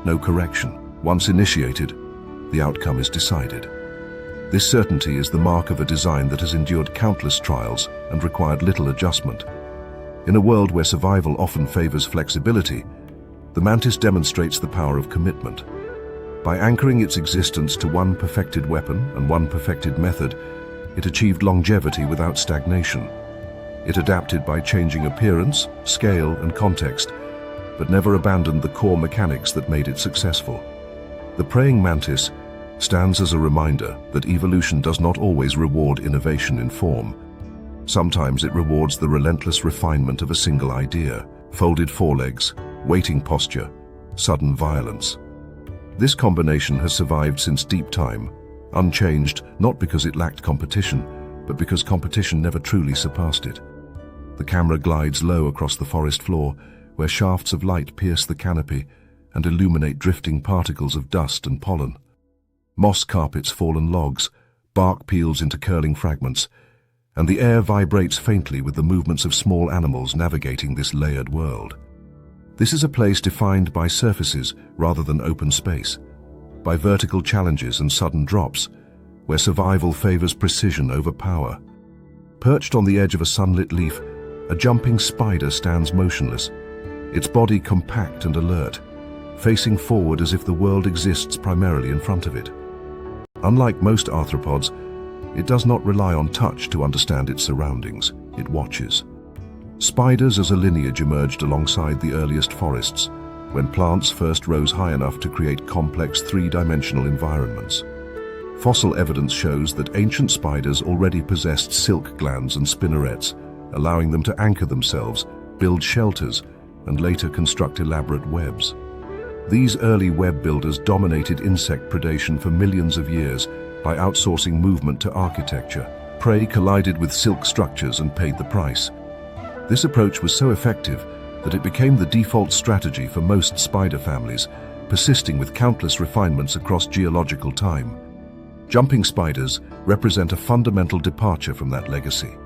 no correction. Once initiated, the outcome is decided. This certainty is the mark of a design that has endured countless trials and required little adjustment. In a world where survival often favors flexibility, the mantis demonstrates the power of commitment. By anchoring its existence to one perfected weapon and one perfected method, it achieved longevity without stagnation. It adapted by changing appearance, scale, and context, but never abandoned the core mechanics that made it successful. The praying mantis stands as a reminder that evolution does not always reward innovation in form. Sometimes it rewards the relentless refinement of a single idea: folded forelegs, waiting posture, sudden violence. This combination has survived since deep time, unchanged not because it lacked competition, but because competition never truly surpassed it. The camera glides low across the forest floor, where shafts of light pierce the canopy and illuminate drifting particles of dust and pollen. Moss carpets fallen logs, bark peels into curling fragments, and the air vibrates faintly with the movements of small animals navigating this layered world. This is a place defined by surfaces rather than open space, by vertical challenges and sudden drops, where survival favors precision over power. Perched on the edge of a sunlit leaf, a jumping spider stands motionless, its body compact and alert, facing forward as if the world exists primarily in front of it. Unlike most arthropods, it does not rely on touch to understand its surroundings. It watches. Spiders as a lineage emerged alongside the earliest forests, when plants first rose high enough to create complex three-dimensional environments. Fossil evidence shows that ancient spiders already possessed silk glands and spinnerets, allowing them to anchor themselves, build shelters, and later construct elaborate webs. These early web builders dominated insect predation for millions of years by outsourcing movement to architecture. Prey collided with silk structures and paid the price. This approach was so effective that it became the default strategy for most spider families, persisting with countless refinements across geological time. Jumping spiders represent a fundamental departure from that legacy.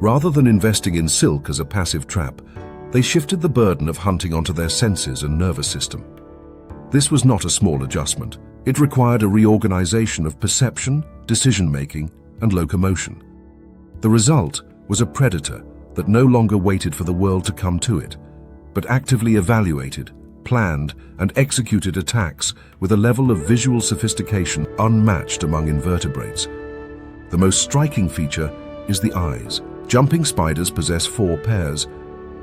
Rather than investing in silk as a passive trap, they shifted the burden of hunting onto their senses and nervous system. This was not a small adjustment. It required a reorganization of perception, decision-making, and locomotion. The result was a predator that no longer waited for the world to come to it, but actively evaluated, planned, and executed attacks with a level of visual sophistication unmatched among invertebrates. The most striking feature is the eyes. Jumping spiders possess 4 pairs,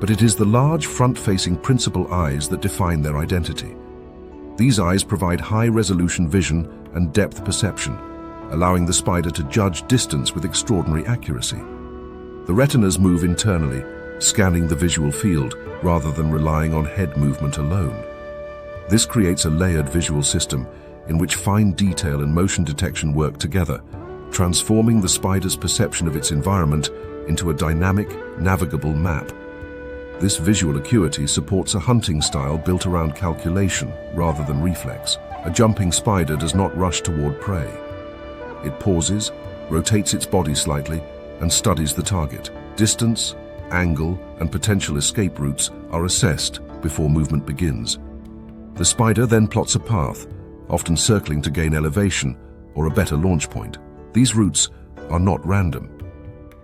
but it is the large front-facing principal eyes that define their identity. These eyes provide high-resolution vision and depth perception, allowing the spider to judge distance with extraordinary accuracy. The retinas move internally, scanning the visual field rather than relying on head movement alone. This creates a layered visual system in which fine detail and motion detection work together, transforming the spider's perception of its environment into a dynamic, navigable map. This visual acuity supports a hunting style built around calculation rather than reflex. A jumping spider does not rush toward prey. It pauses, rotates its body slightly, and studies the target. Distance, angle, and potential escape routes are assessed before movement begins. The spider then plots a path, often circling to gain elevation or a better launch point. These routes are not random.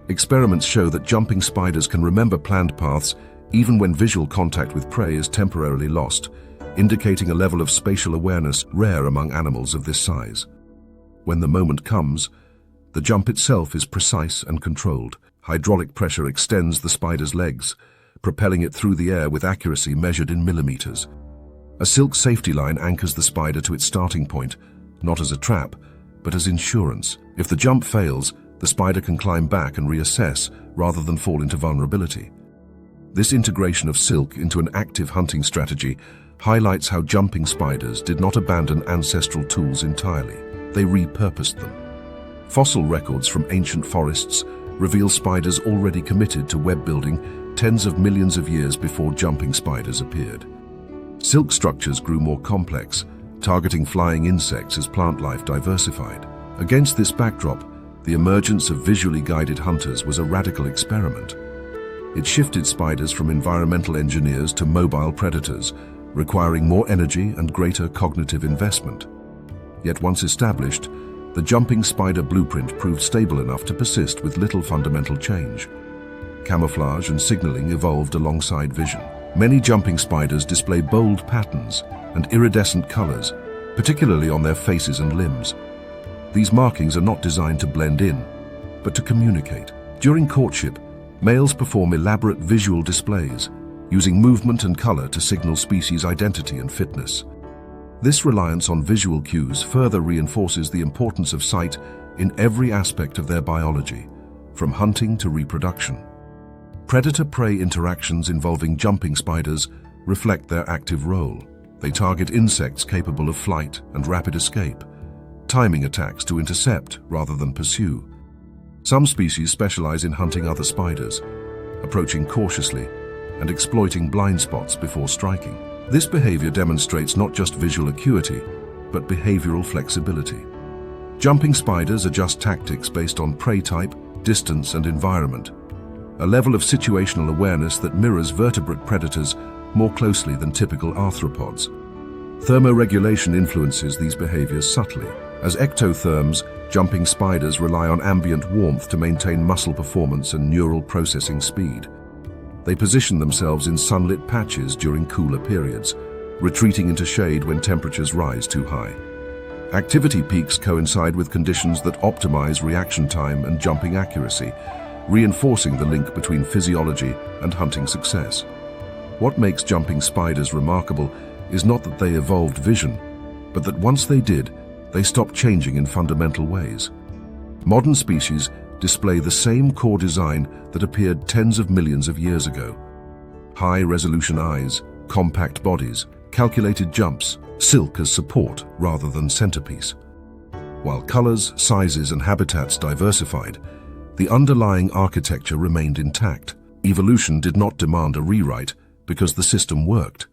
Experiments show that jumping spiders can remember planned paths even when visual contact with prey is temporarily lost, indicating a level of spatial awareness rare among animals of this size. When the moment comes, the jump itself is precise and controlled. Hydraulic pressure extends the spider's legs, propelling it through the air with accuracy measured in millimeters. A silk safety line anchors the spider to its starting point, not as a trap, but as insurance. If the jump fails, the spider can climb back and reassess rather than fall into vulnerability. This integration of silk into an active hunting strategy highlights how jumping spiders did not abandon ancestral tools entirely. They repurposed them. Fossil records from ancient forests reveal spiders already committed to web building tens of millions of years before jumping spiders appeared. Silk structures grew more complex, targeting flying insects as plant life diversified. Against this backdrop, the emergence of visually guided hunters was a radical experiment. It shifted spiders from environmental engineers to mobile predators, requiring more energy and greater cognitive investment. Yet once established, the jumping spider blueprint proved stable enough to persist with little fundamental change. Camouflage and signaling evolved alongside vision. Many jumping spiders display bold patterns and iridescent colors, particularly on their faces and limbs. These markings are not designed to blend in, but to communicate. During courtship, males perform elaborate visual displays, using movement and color to signal species identity and fitness. This reliance on visual cues further reinforces the importance of sight in every aspect of their biology, from hunting to reproduction. Predator-prey interactions involving jumping spiders reflect their active role. They target insects capable of flight and rapid escape, timing attacks to intercept rather than pursue. Some species specialize in hunting other spiders, approaching cautiously and exploiting blind spots before striking. This behavior demonstrates not just visual acuity, but behavioral flexibility. Jumping spiders adjust tactics based on prey type, distance, and environment, a level of situational awareness that mirrors vertebrate predators more closely than typical arthropods. Thermoregulation influences these behaviors subtly. As ectotherms, jumping spiders rely on ambient warmth to maintain muscle performance and neural processing speed. They position themselves in sunlit patches during cooler periods, retreating into shade when temperatures rise too high. Activity peaks coincide with conditions that optimize reaction time and jumping accuracy, reinforcing the link between physiology and hunting success. What makes jumping spiders remarkable is not that they evolved vision, but that once they did, they stopped changing in fundamental ways. Modern species display the same core design that appeared tens of millions of years ago. High-resolution eyes, compact bodies, calculated jumps, silk as support rather than centerpiece. While colors, sizes, and habitats diversified, the underlying architecture remained intact. Evolution did not demand a rewrite because the system worked.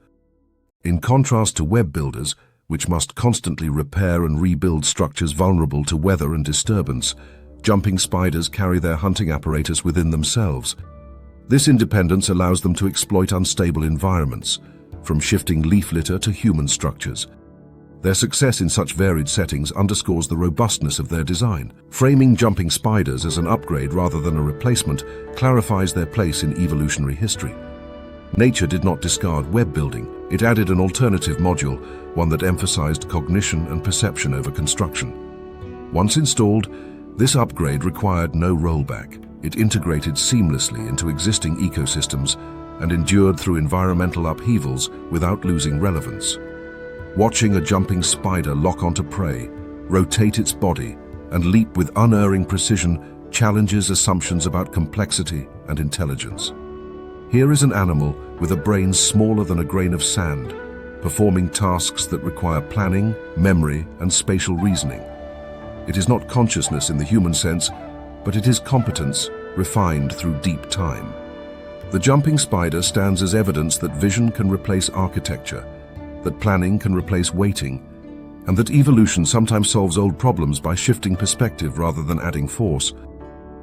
In contrast to web builders, which must constantly repair and rebuild structures vulnerable to weather and disturbance, jumping spiders carry their hunting apparatus within themselves. This independence allows them to exploit unstable environments, from shifting leaf litter to human structures. Their success in such varied settings underscores the robustness of their design. Framing jumping spiders as an upgrade rather than a replacement clarifies their place in evolutionary history. Nature did not discard web building. It added an alternative module, one that emphasized cognition and perception over construction. Once installed, this upgrade required no rollback. It integrated seamlessly into existing ecosystems and endured through environmental upheavals without losing relevance. Watching a jumping spider lock onto prey, rotate its body, and leap with unerring precision challenges assumptions about complexity and intelligence. Here is an animal with a brain smaller than a grain of sand, performing tasks that require planning, memory, and spatial reasoning. It is not consciousness in the human sense, but it is competence refined through deep time. The jumping spider stands as evidence that vision can replace architecture, that planning can replace waiting, and that evolution sometimes solves old problems by shifting perspective rather than adding force.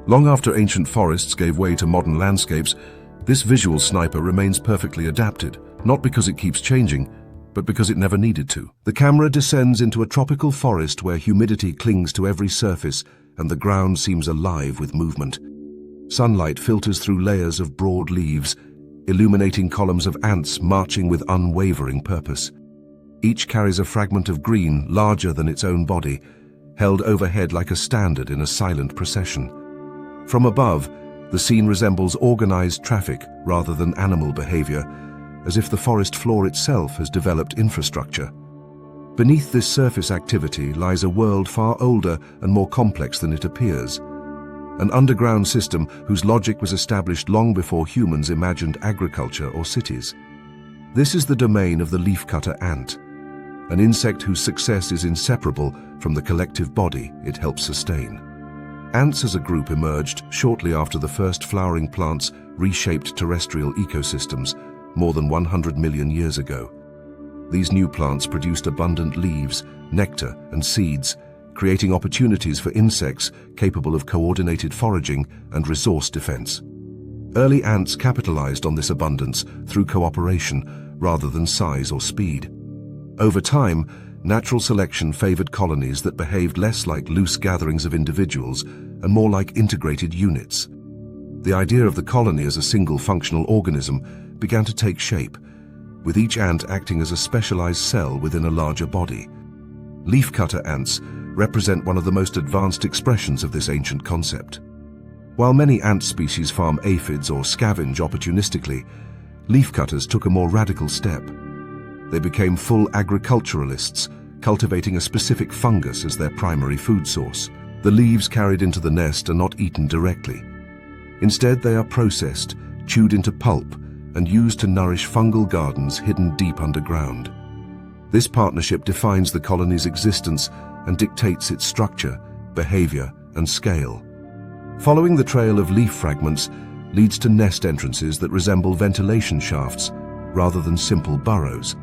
Long after ancient forests gave way to modern landscapes, this visual sniper remains perfectly adapted, not because it keeps changing, but because it never needed to. The camera descends into a tropical forest where humidity clings to every surface and the ground seems alive with movement. Sunlight filters through layers of broad leaves, illuminating columns of ants marching with unwavering purpose. Each carries a fragment of green larger than its own body, held overhead like a standard in a silent procession. From above, the scene resembles organized traffic rather than animal behavior, as if the forest floor itself has developed infrastructure. Beneath this surface activity lies a world far older and more complex than it appears. an underground system whose logic was established long before humans imagined agriculture or cities. This is the domain of the leafcutter ant, an insect whose success is inseparable from the collective body it helps sustain. Ants as a group emerged shortly after the first flowering plants reshaped terrestrial ecosystems more than 100 million years ago. These new plants produced abundant leaves, nectar, and seeds, creating opportunities for insects capable of coordinated foraging and resource defense. Early ants capitalized on this abundance through cooperation rather than size or speed. Over time, natural selection favored colonies that behaved less like loose gatherings of individuals and more like integrated units. The idea of the colony as a single functional organism began to take shape, with each ant acting as a specialized cell within a larger body. Leafcutter ants represent one of the most advanced expressions of this ancient concept. While many ant species farm aphids or scavenge opportunistically, leafcutters took a more radical step. They became full agriculturalists, cultivating a specific fungus as their primary food source. The leaves carried into the nest are not eaten directly. Instead, they are processed, chewed into pulp, and used to nourish fungal gardens hidden deep underground. This partnership defines the colony's existence and dictates its structure, behavior, and scale. Following the trail of leaf fragments leads to nest entrances that resemble ventilation shafts rather than simple burrows.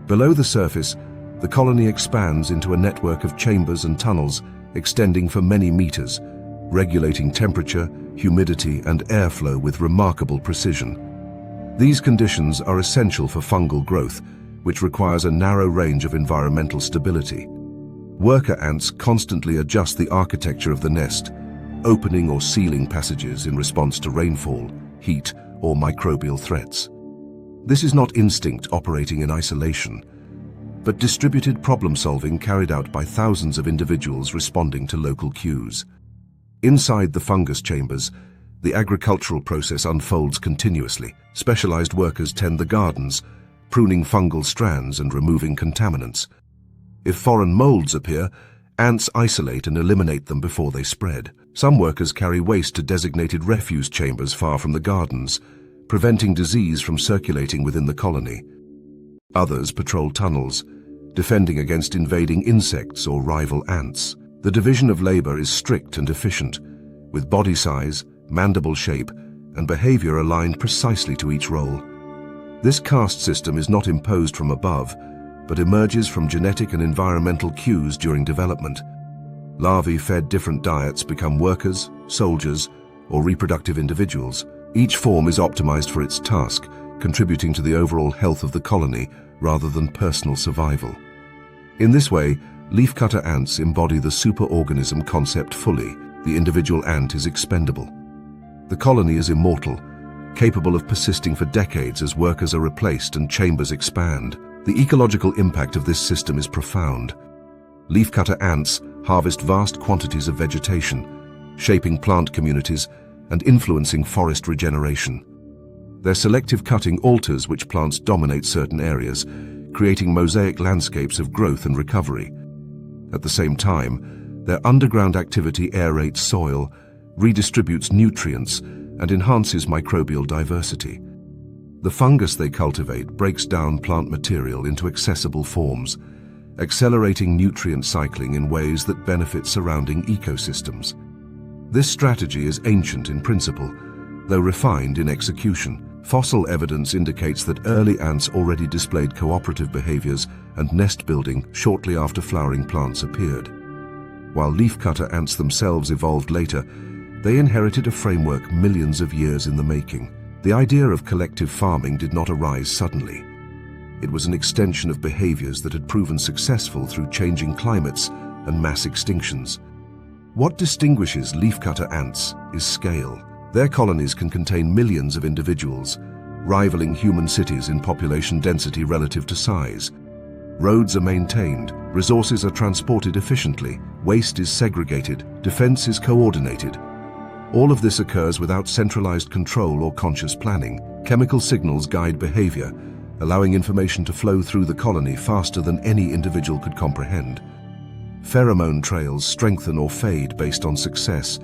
Below the surface, the colony expands into a network of chambers and tunnels extending for many meters, regulating temperature, humidity, and airflow with remarkable precision. These conditions are essential for fungal growth, which requires a narrow range of environmental stability. Worker ants constantly adjust the architecture of the nest, opening or sealing passages in response to rainfall, heat, or microbial threats. This is not instinct operating in isolation, but distributed problem-solving carried out by thousands of individuals responding to local cues. Inside the fungus chambers, the agricultural process unfolds continuously. Specialized workers tend the gardens, pruning fungal strands and removing contaminants. If foreign molds appear, ants isolate and eliminate them before they spread. Some workers carry waste to designated refuse chambers far from the gardens, preventing disease from circulating within the colony. Others patrol tunnels, defending against invading insects or rival ants. The division of labor is strict and efficient, with body size, mandible shape, and behavior aligned precisely to each role. This caste system is not imposed from above, but emerges from genetic and environmental cues during development. Larvae fed different diets become workers, soldiers, or reproductive individuals. Each form is optimized for its task, contributing to the overall health of the colony rather than personal survival. In this way, leafcutter ants embody the superorganism concept fully. The individual ant is expendable. The colony is immortal, capable of persisting for decades as workers are replaced and chambers expand. The ecological impact of this system is profound. Leafcutter ants harvest vast quantities of vegetation, shaping plant communities and influencing forest regeneration. Their selective cutting alters which plants dominate certain areas, creating mosaic landscapes of growth and recovery. At the same time, their underground activity aerates soil, redistributes nutrients, and enhances microbial diversity. The fungus they cultivate breaks down plant material into accessible forms, accelerating nutrient cycling in ways that benefit surrounding ecosystems. This strategy is ancient in principle, though refined in execution. Fossil evidence indicates that early ants already displayed cooperative behaviors and nest building shortly after flowering plants appeared. While leafcutter ants themselves evolved later, they inherited a framework millions of years in the making. The idea of collective farming did not arise suddenly. It was an extension of behaviors that had proven successful through changing climates and mass extinctions. What distinguishes leafcutter ants is scale. Their colonies can contain millions of individuals, rivaling human cities in population density relative to size. Roads are maintained, resources are transported efficiently, waste is segregated, defense is coordinated. All of this occurs without centralized control or conscious planning. Chemical signals guide behavior, allowing information to flow through the colony faster than any individual could comprehend. Pheromone trails strengthen or fade based on success,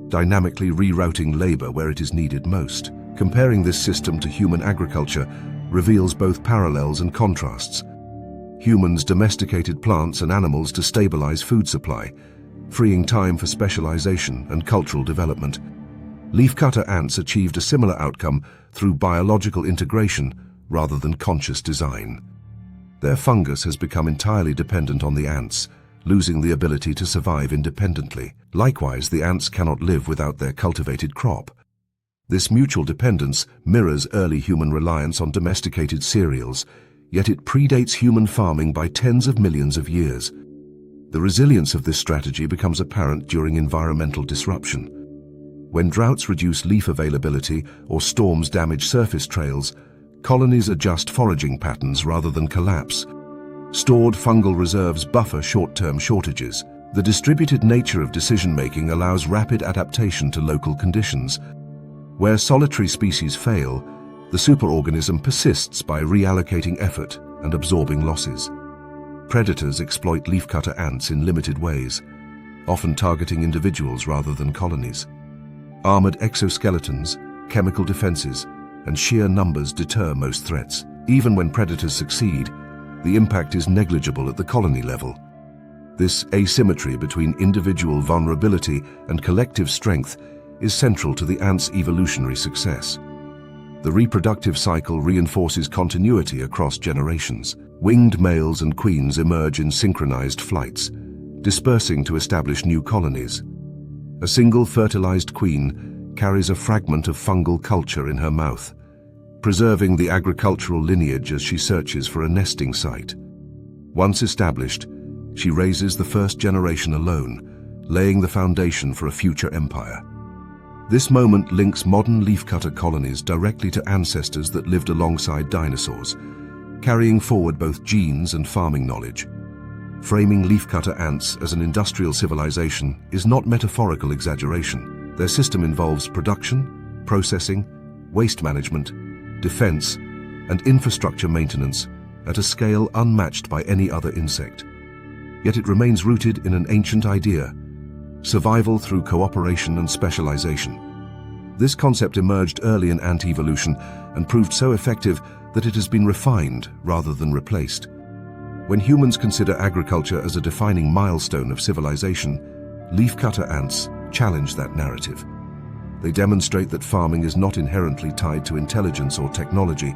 dynamically rerouting labor where it is needed most. Comparing this system to human agriculture reveals both parallels and contrasts. Humans domesticated plants and animals to stabilize food supply, freeing time for specialization and cultural development. Leafcutter ants achieved a similar outcome through biological integration rather than conscious design. Their fungus has become entirely dependent on the ants, losing the ability to survive independently. Likewise, the ants cannot live without their cultivated crop. This mutual dependence mirrors early human reliance on domesticated cereals, yet it predates human farming by tens of millions of years. The resilience of this strategy becomes apparent during environmental disruption. When droughts reduce leaf availability or storms damage surface trails, colonies adjust foraging patterns rather than collapse. Stored fungal reserves buffer short-term shortages. The distributed nature of decision-making allows rapid adaptation to local conditions. Where solitary species fail, the superorganism persists by reallocating effort and absorbing losses. Predators exploit leafcutter ants in limited ways, often targeting individuals rather than colonies. Armored exoskeletons, chemical defenses, and sheer numbers deter most threats. Even when predators succeed, the impact is negligible at the colony level. This asymmetry between individual vulnerability and collective strength is central to the ant's evolutionary success. The reproductive cycle reinforces continuity across generations. Winged males and queens emerge in synchronized flights, dispersing to establish new colonies. A single fertilized queen carries a fragment of fungal culture in her mouth, preserving the agricultural lineage as she searches for a nesting site. Once established, she raises the first generation alone, laying the foundation for a future empire. This moment links modern leafcutter colonies directly to ancestors that lived alongside dinosaurs, carrying forward both genes and farming knowledge. Framing leafcutter ants as an industrial civilization is not metaphorical exaggeration. Their system involves production, processing, waste management, defense, and infrastructure maintenance at a scale unmatched by any other insect. Yet it remains rooted in an ancient idea: survival through cooperation and specialization. This concept emerged early in ant evolution and proved so effective that it has been refined rather than replaced. When humans consider agriculture as a defining milestone of civilization, leafcutter ants challenge that narrative. They demonstrate that farming is not inherently tied to intelligence or technology,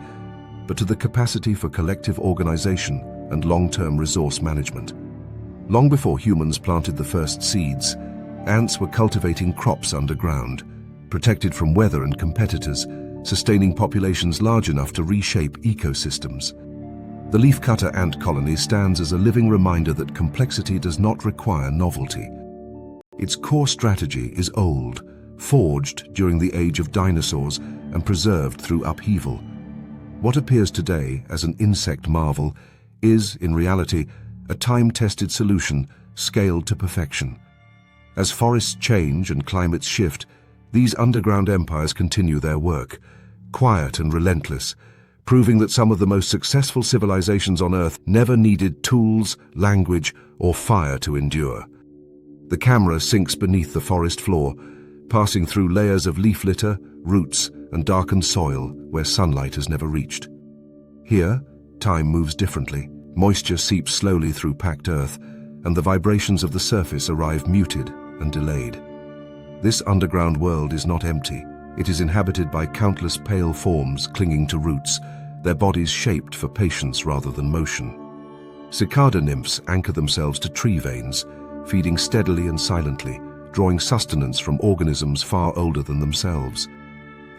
but to the capacity for collective organization and long-term resource management. Long before humans planted the first seeds, ants were cultivating crops underground, protected from weather and competitors, sustaining populations large enough to reshape ecosystems. The leafcutter ant colony stands as a living reminder that complexity does not require novelty. Its core strategy is old, forged during the age of dinosaurs and preserved through upheaval. What appears today as an insect marvel is, in reality, a time-tested solution scaled to perfection. As forests change and climates shift, these underground empires continue their work, quiet and relentless, proving that some of the most successful civilizations on Earth never needed tools, language, or fire to endure. The camera sinks beneath the forest floor, passing through layers of leaf litter, roots, and darkened soil where sunlight has never reached. Here, time moves differently. Moisture seeps slowly through packed earth, and the vibrations of the surface arrive muted and delayed. This underground world is not empty. It is inhabited by countless pale forms clinging to roots, their bodies shaped for patience rather than motion. Cicada nymphs anchor themselves to tree veins, feeding steadily and silently, drawing sustenance from organisms far older than themselves.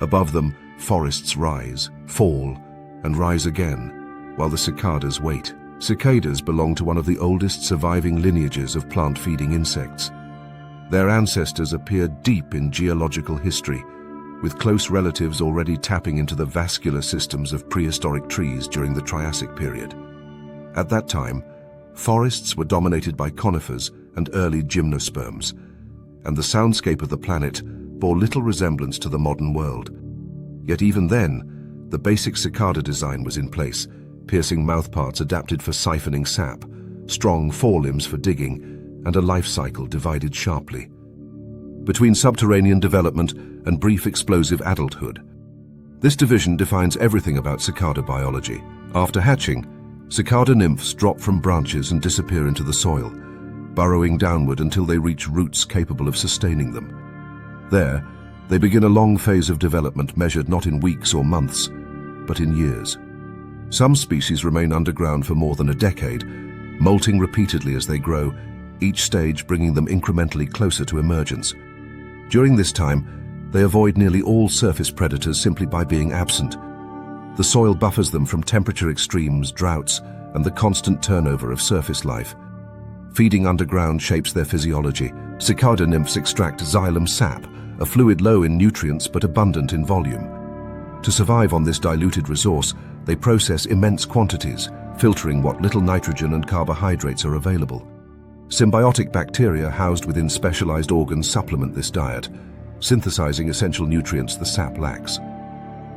Above them, forests rise, fall, and rise again, while the cicadas wait. Cicadas belong to one of the oldest surviving lineages of plant-feeding insects. Their ancestors appear deep in geological history, with close relatives already tapping into the vascular systems of prehistoric trees during the Triassic period. At that time, forests were dominated by conifers and early gymnosperms, and the soundscape of the planet bore little resemblance to the modern world. Yet even then, the basic cicada design was in place: piercing mouthparts adapted for siphoning sap, strong forelimbs for digging, and a life cycle divided sharply. between subterranean development and brief explosive adulthood. This division defines everything about cicada biology. After hatching, cicada nymphs drop from branches and disappear into the soil, burrowing downward until they reach roots capable of sustaining them. There, they begin a long phase of development measured not in weeks or months, but in years. Some species remain underground for more than a decade, molting repeatedly as they grow, each stage bringing them incrementally closer to emergence. During this time, they avoid nearly all surface predators simply by being absent. The soil buffers them from temperature extremes, droughts, and the constant turnover of surface life. Feeding underground shapes their physiology. Cicada nymphs extract xylem sap, a fluid low in nutrients but abundant in volume. To survive on this diluted resource, they process immense quantities, filtering what little nitrogen and carbohydrates are available. Symbiotic bacteria housed within specialized organs supplement this diet, synthesizing essential nutrients the sap lacks.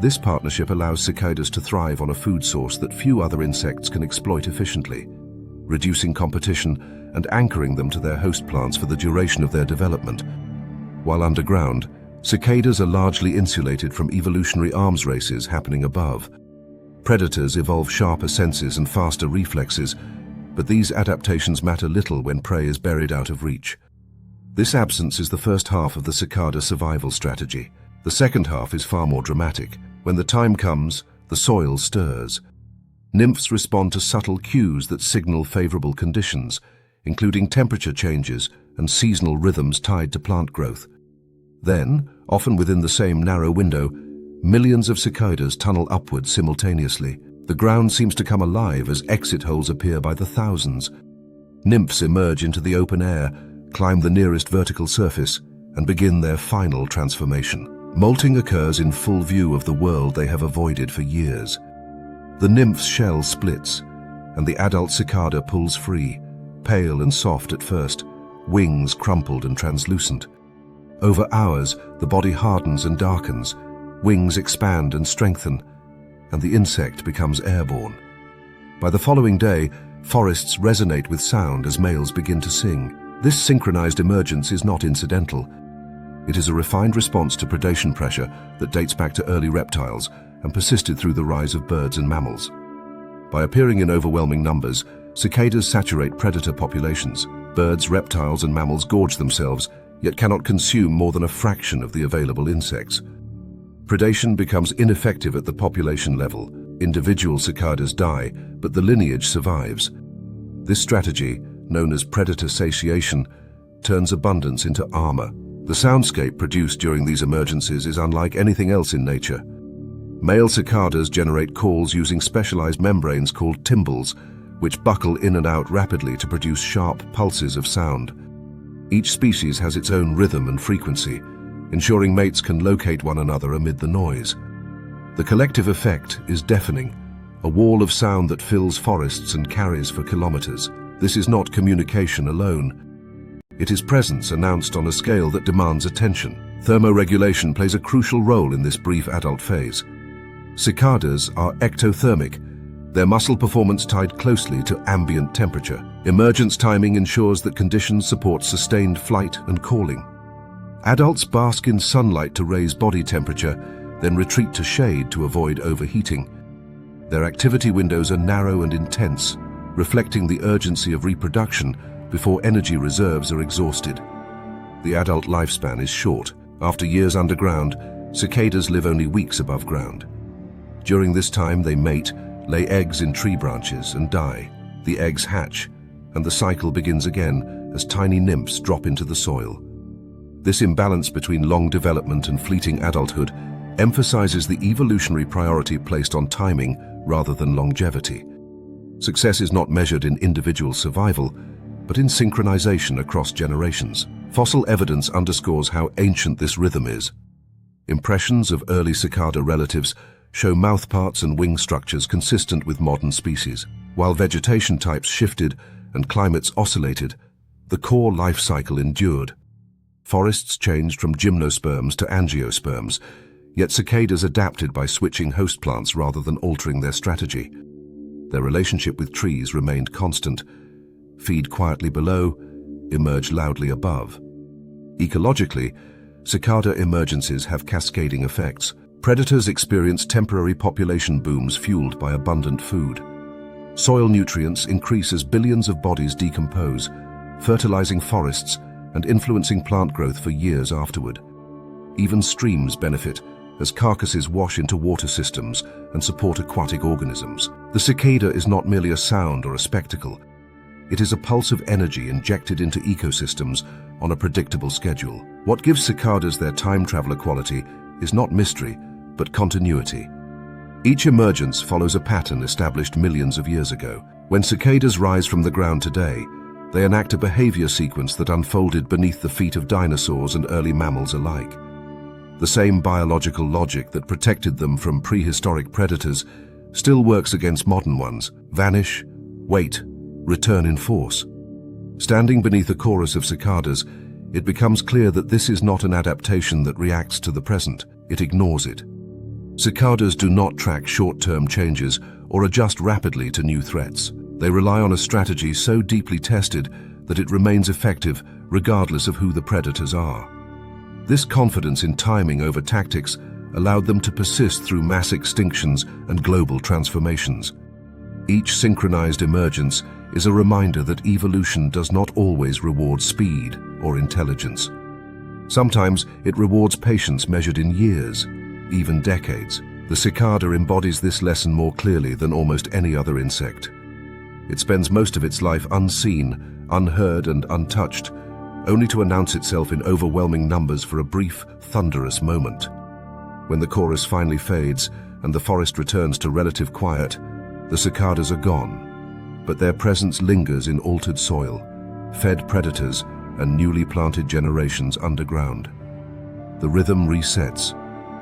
This partnership allows cicadas to thrive on a food source that few other insects can exploit efficiently, reducing competition and anchoring them to their host plants for the duration of their development. While underground, cicadas are largely insulated from evolutionary arms races happening above. Predators evolve sharper senses and faster reflexes, but these adaptations matter little when prey is buried out of reach. This absence is the first half of the cicada survival strategy. The second half is far more dramatic. When the time comes, the soil stirs. Nymphs respond to subtle cues that signal favorable conditions, including temperature changes and seasonal rhythms tied to plant growth. Then, often within the same narrow window, millions of cicadas tunnel upwards simultaneously. The ground seems to come alive as exit holes appear by the thousands. Nymphs emerge into the open air, climb the nearest vertical surface, and begin their final transformation. Molting occurs in full view of the world they have avoided for years. The nymph's shell splits, and the adult cicada pulls free, pale and soft at first, wings crumpled and translucent. Over hours, the body hardens and darkens, wings expand and strengthen, and the insect becomes airborne. By the following day, forests resonate with sound as males begin to sing. This synchronized emergence is not incidental. It is a refined response to predation pressure that dates back to early reptiles and persisted through the rise of birds and mammals. By appearing in overwhelming numbers, cicadas saturate predator populations. Birds, reptiles, and mammals gorge themselves, yet cannot consume more than a fraction of the available insects. Predation becomes ineffective at the population level. Individual cicadas die, but the lineage survives. This strategy, known as predator satiation, turns abundance into armor. The soundscape produced during these emergencies is unlike anything else in nature. Male cicadas generate calls using specialized membranes called tymbals, which buckle in and out rapidly to produce sharp pulses of sound. Each species has its own rhythm and frequency, ensuring mates can locate one another amid the noise. The collective effect is deafening, a wall of sound that fills forests and carries for kilometers. This is not communication alone. It is presence announced on a scale that demands attention. Thermoregulation plays a crucial role in this brief adult phase. Cicadas are ectothermic, their muscle performance tied closely to ambient temperature. Emergence timing ensures that conditions support sustained flight and calling. Adults bask in sunlight to raise body temperature, then retreat to shade to avoid overheating. Their activity windows are narrow and intense, reflecting the urgency of reproduction before energy reserves are exhausted. The adult lifespan is short. After years underground, cicadas live only weeks above ground. During this time, they mate, lay eggs in tree branches, and die. The eggs hatch, and the cycle begins again as tiny nymphs drop into the soil. This imbalance between long development and fleeting adulthood emphasizes the evolutionary priority placed on timing rather than longevity. Success is not measured in individual survival, but in synchronization across generations. Fossil evidence underscores how ancient this rhythm is. Impressions of early cicada relatives show mouthparts and wing structures consistent with modern species. While vegetation types shifted and climates oscillated, the core life cycle endured. Forests changed from gymnosperms to angiosperms, yet cicadas adapted by switching host plants rather than altering their strategy. Their relationship with trees remained constant: feed quietly below, emerge loudly above. Ecologically, cicada emergencies have cascading effects. Predators experience temporary population booms fueled by abundant food. Soil nutrients increase as billions of bodies decompose, fertilizing forests and influencing plant growth for years afterward. Even streams benefit as carcasses wash into water systems and support aquatic organisms. The cicada is not merely a sound or a spectacle. It is a pulse of energy injected into ecosystems on a predictable schedule. What gives cicadas their time traveler quality is not mystery, but continuity. Each emergence follows a pattern established millions of years ago. When cicadas rise from the ground today, they enact a behavior sequence that unfolded beneath the feet of dinosaurs and early mammals alike. The same biological logic that protected them from prehistoric predators still works against modern ones. Vanish, wait, return in force. Standing beneath a chorus of cicadas, it becomes clear that this is not an adaptation that reacts to the present, it ignores it. Cicadas do not track short-term changes or adjust rapidly to new threats. They rely on a strategy so deeply tested that it remains effective regardless of who the predators are. This confidence in timing over tactics allowed them to persist through mass extinctions and global transformations. Each synchronized emergence is a reminder that evolution does not always reward speed or intelligence. Sometimes it rewards patience measured in years, even decades. The cicada embodies this lesson more clearly than almost any other insect. It spends most of its life unseen, unheard, and untouched, only to announce itself in overwhelming numbers for a brief, thunderous moment. When the chorus finally fades and the forest returns to relative quiet, the cicadas are gone, but their presence lingers in altered soil, fed predators, and newly planted generations underground. The rhythm resets,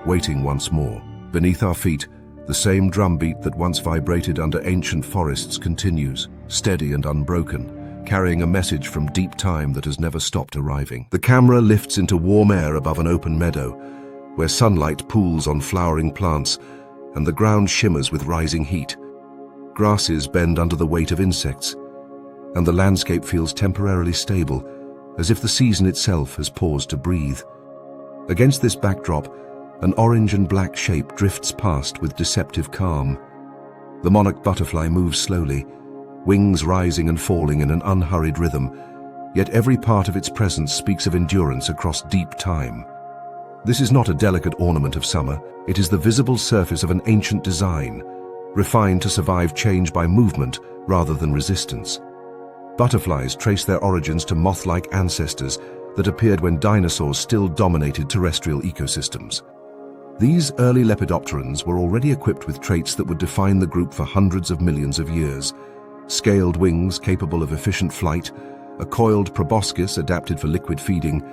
waiting once more. Beneath our feet, the same drumbeat that once vibrated under ancient forests continues, steady and unbroken, carrying a message from deep time that has never stopped arriving. The camera lifts into warm air above an open meadow, where sunlight pools on flowering plants and the ground shimmers with rising heat. Grasses bend under the weight of insects, and the landscape feels temporarily stable, as if the season itself has paused to breathe. Against this backdrop, an orange and black shape drifts past with deceptive calm. The monarch butterfly moves slowly, wings rising and falling in an unhurried rhythm, yet every part of its presence speaks of endurance across deep time. This is not a delicate ornament of summer, it is the visible surface of an ancient design, refined to survive change by movement rather than resistance. Butterflies trace their origins to moth-like ancestors that appeared when dinosaurs still dominated terrestrial ecosystems. These early lepidopterans were already equipped with traits that would define the group for hundreds of millions of years. Scaled wings capable of efficient flight, a coiled proboscis adapted for liquid feeding,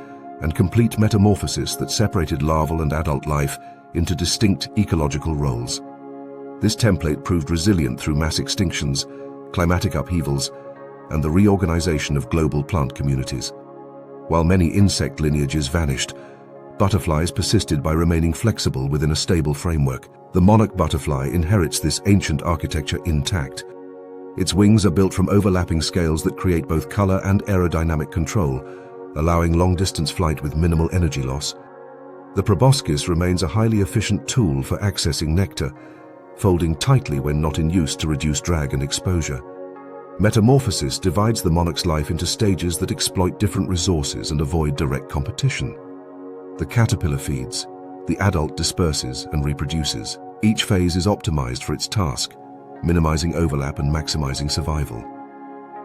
and complete metamorphosis that separated larval and adult life into distinct ecological roles. This template proved resilient through mass extinctions, climatic upheavals, and the reorganization of global plant communities. While many insect lineages vanished, butterflies persisted by remaining flexible within a stable framework. The monarch butterfly inherits this ancient architecture intact. Its wings are built from overlapping scales that create both color and aerodynamic control, allowing long-distance flight with minimal energy loss. The proboscis remains a highly efficient tool for accessing nectar, folding tightly when not in use to reduce drag and exposure. Metamorphosis divides the monarch's life into stages that exploit different resources and avoid direct competition. The caterpillar feeds, the adult disperses and reproduces. Each phase is optimized for its task, minimizing overlap and maximizing survival.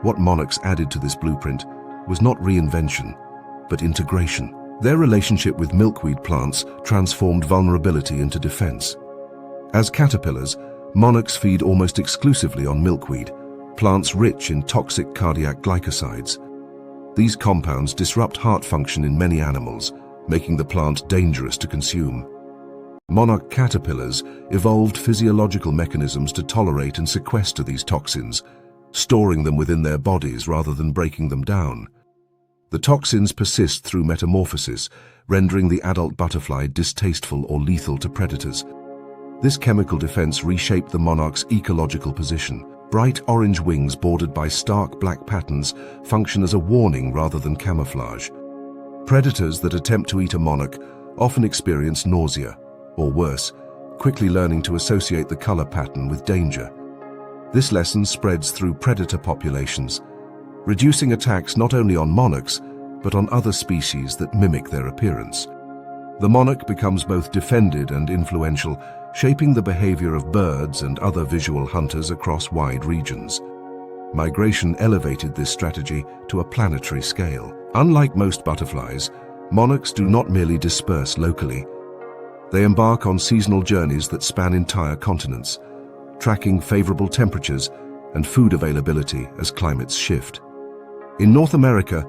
What monarchs added to this blueprint was not reinvention, but integration. Their relationship with milkweed plants transformed vulnerability into defense. As caterpillars, monarchs feed almost exclusively on milkweed, plants rich in toxic cardiac glycosides. These compounds disrupt heart function in many animals, making the plant dangerous to consume. Monarch caterpillars evolved physiological mechanisms to tolerate and sequester these toxins, storing them within their bodies rather than breaking them down. The toxins persist through metamorphosis, rendering the adult butterfly distasteful or lethal to predators. This chemical defense reshaped the monarch's ecological position. Bright orange wings bordered by stark black patterns function as a warning rather than camouflage. Predators that attempt to eat a monarch often experience nausea, or worse, quickly learning to associate the color pattern with danger. This lesson spreads through predator populations, reducing attacks not only on monarchs, but on other species that mimic their appearance. The monarch becomes both defended and influential, shaping the behavior of birds and other visual hunters across wide regions. Migration elevated this strategy to a planetary scale. Unlike most butterflies, monarchs do not merely disperse locally. They embark on seasonal journeys that span entire continents, tracking favorable temperatures and food availability as climates shift. In North America,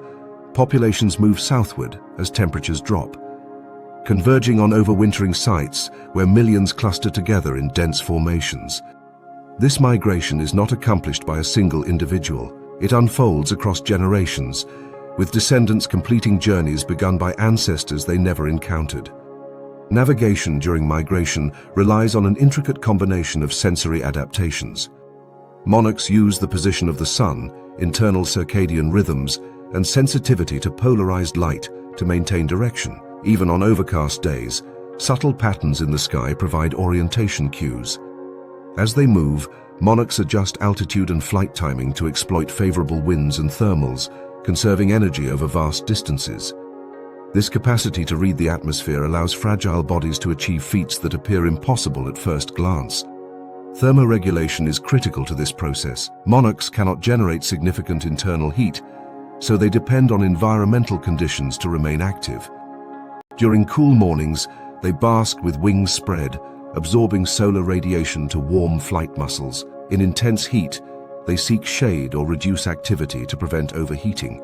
populations move southward as temperatures drop, converging on overwintering sites where millions cluster together in dense formations. This migration is not accomplished by a single individual. It unfolds across generations, with descendants completing journeys begun by ancestors they never encountered. Navigation during migration relies on an intricate combination of sensory adaptations. Monarchs use the position of the sun, internal circadian rhythms, and sensitivity to polarized light to maintain direction. Even on overcast days, subtle patterns in the sky provide orientation cues. As they move, monarchs adjust altitude and flight timing to exploit favorable winds and thermals, conserving energy over vast distances. This capacity to read the atmosphere allows fragile bodies to achieve feats that appear impossible at first glance. Thermoregulation is critical to this process. Monarchs cannot generate significant internal heat, so they depend on environmental conditions to remain active. During cool mornings, they bask with wings spread, absorbing solar radiation to warm flight muscles. In intense heat, they seek shade or reduce activity to prevent overheating.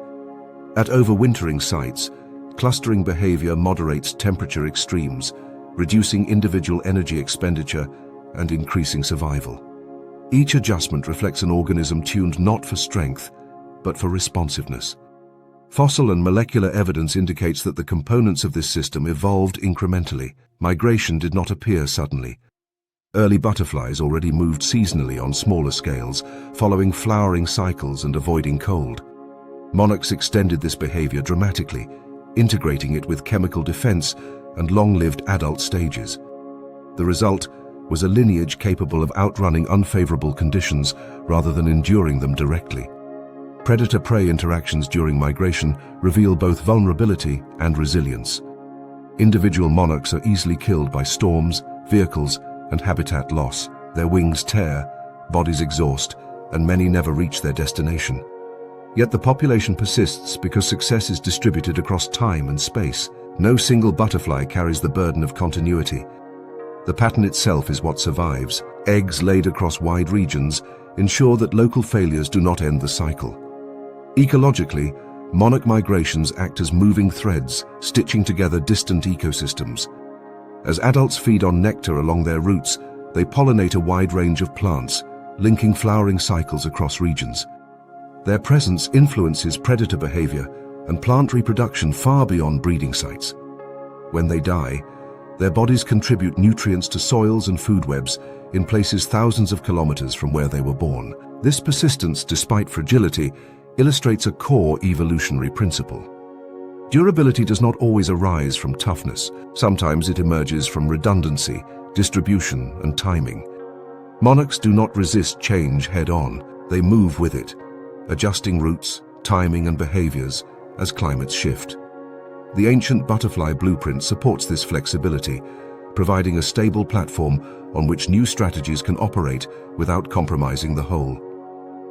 At overwintering sites, clustering behavior moderates temperature extremes, reducing individual energy expenditure and increasing survival. Each adjustment reflects an organism tuned not for strength, but for responsiveness. Fossil and molecular evidence indicates that the components of this system evolved incrementally. Migration did not appear suddenly. Early butterflies already moved seasonally on smaller scales, following flowering cycles and avoiding cold. Monarchs extended this behavior dramatically, integrating it with chemical defense and long-lived adult stages. The result was a lineage capable of outrunning unfavorable conditions rather than enduring them directly. Predator-prey interactions during migration reveal both vulnerability and resilience. Individual monarchs are easily killed by storms, vehicles, and habitat loss. Their wings tear, bodies exhaust, and many never reach their destination. Yet the population persists because success is distributed across time and space. No single butterfly carries the burden of continuity. The pattern itself is what survives. Eggs laid across wide regions ensure that local failures do not end the cycle. Ecologically, monarch migrations act as moving threads, stitching together distant ecosystems. As adults feed on nectar along their routes, they pollinate a wide range of plants, linking flowering cycles across regions. Their presence influences predator behavior and plant reproduction far beyond breeding sites. When they die, their bodies contribute nutrients to soils and food webs in places thousands of kilometers from where they were born. This persistence, despite fragility, illustrates a core evolutionary principle. Durability does not always arise from toughness. Sometimes it emerges from redundancy, distribution, and timing. Monarchs do not resist change head-on. They move with it, adjusting routes, timing, and behaviors as climates shift. The ancient butterfly blueprint supports this flexibility, providing a stable platform on which new strategies can operate without compromising the whole.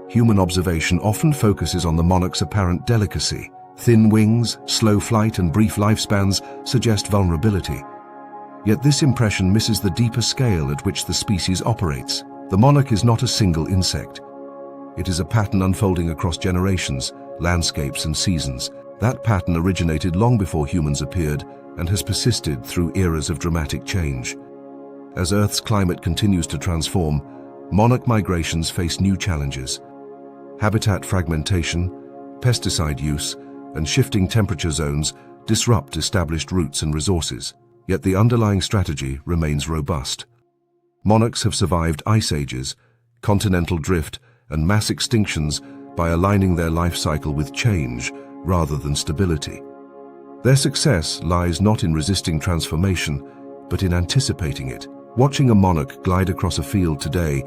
Human observation often focuses on the monarch's apparent delicacy. Thin wings, slow flight, and brief lifespans suggest vulnerability. Yet this impression misses the deeper scale at which the species operates. The monarch is not a single insect. It is a pattern unfolding across generations, landscapes, and seasons. That pattern originated long before humans appeared and has persisted through eras of dramatic change. As Earth's climate continues to transform, monarch migrations face new challenges. Habitat fragmentation, pesticide use, and shifting temperature zones disrupt established routes and resources. Yet the underlying strategy remains robust. Monarchs have survived ice ages, continental drift, and mass extinctions by aligning their life cycle with change rather than stability. Their success lies not in resisting transformation, but in anticipating it. Watching a monarch glide across a field today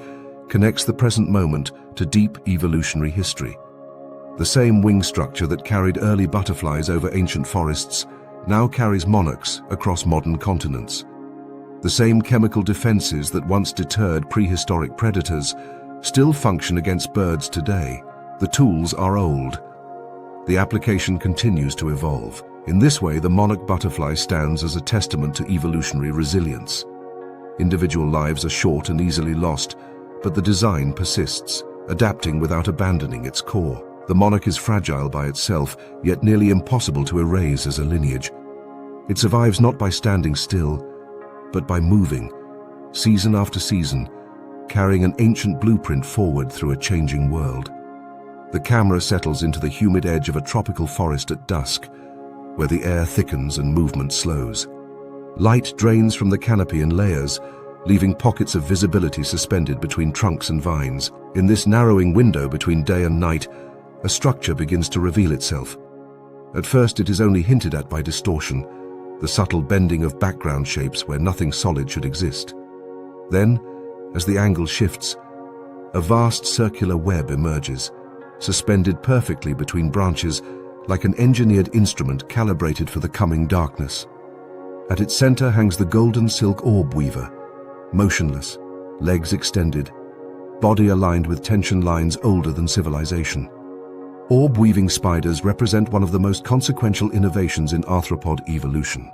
connects the present moment to deep evolutionary history. The same wing structure that carried early butterflies over ancient forests now carries monarchs across modern continents. The same chemical defenses that once deterred prehistoric predators still function against birds today. The tools are old. The application continues to evolve. In this way, the monarch butterfly stands as a testament to evolutionary resilience. Individual lives are short and easily lost, but the design persists, adapting without abandoning its core. The monarch is fragile by itself, yet nearly impossible to erase as a lineage. It survives not by standing still, but by moving, season after season, carrying an ancient blueprint forward through a changing world. The camera settles into the humid edge of a tropical forest at dusk, where the air thickens and movement slows. Light drains from the canopy in layers, leaving pockets of visibility suspended between trunks and vines. In this narrowing window between day and night, a structure begins to reveal itself. At first, it is only hinted at by distortion, the subtle bending of background shapes where nothing solid should exist. Then, as the angle shifts, a vast circular web emerges, suspended perfectly between branches like an engineered instrument calibrated for the coming darkness. At its center hangs the golden silk orb-weaver, motionless, legs extended, body aligned with tension lines older than civilization. Orb-weaving spiders represent one of the most consequential innovations in arthropod evolution.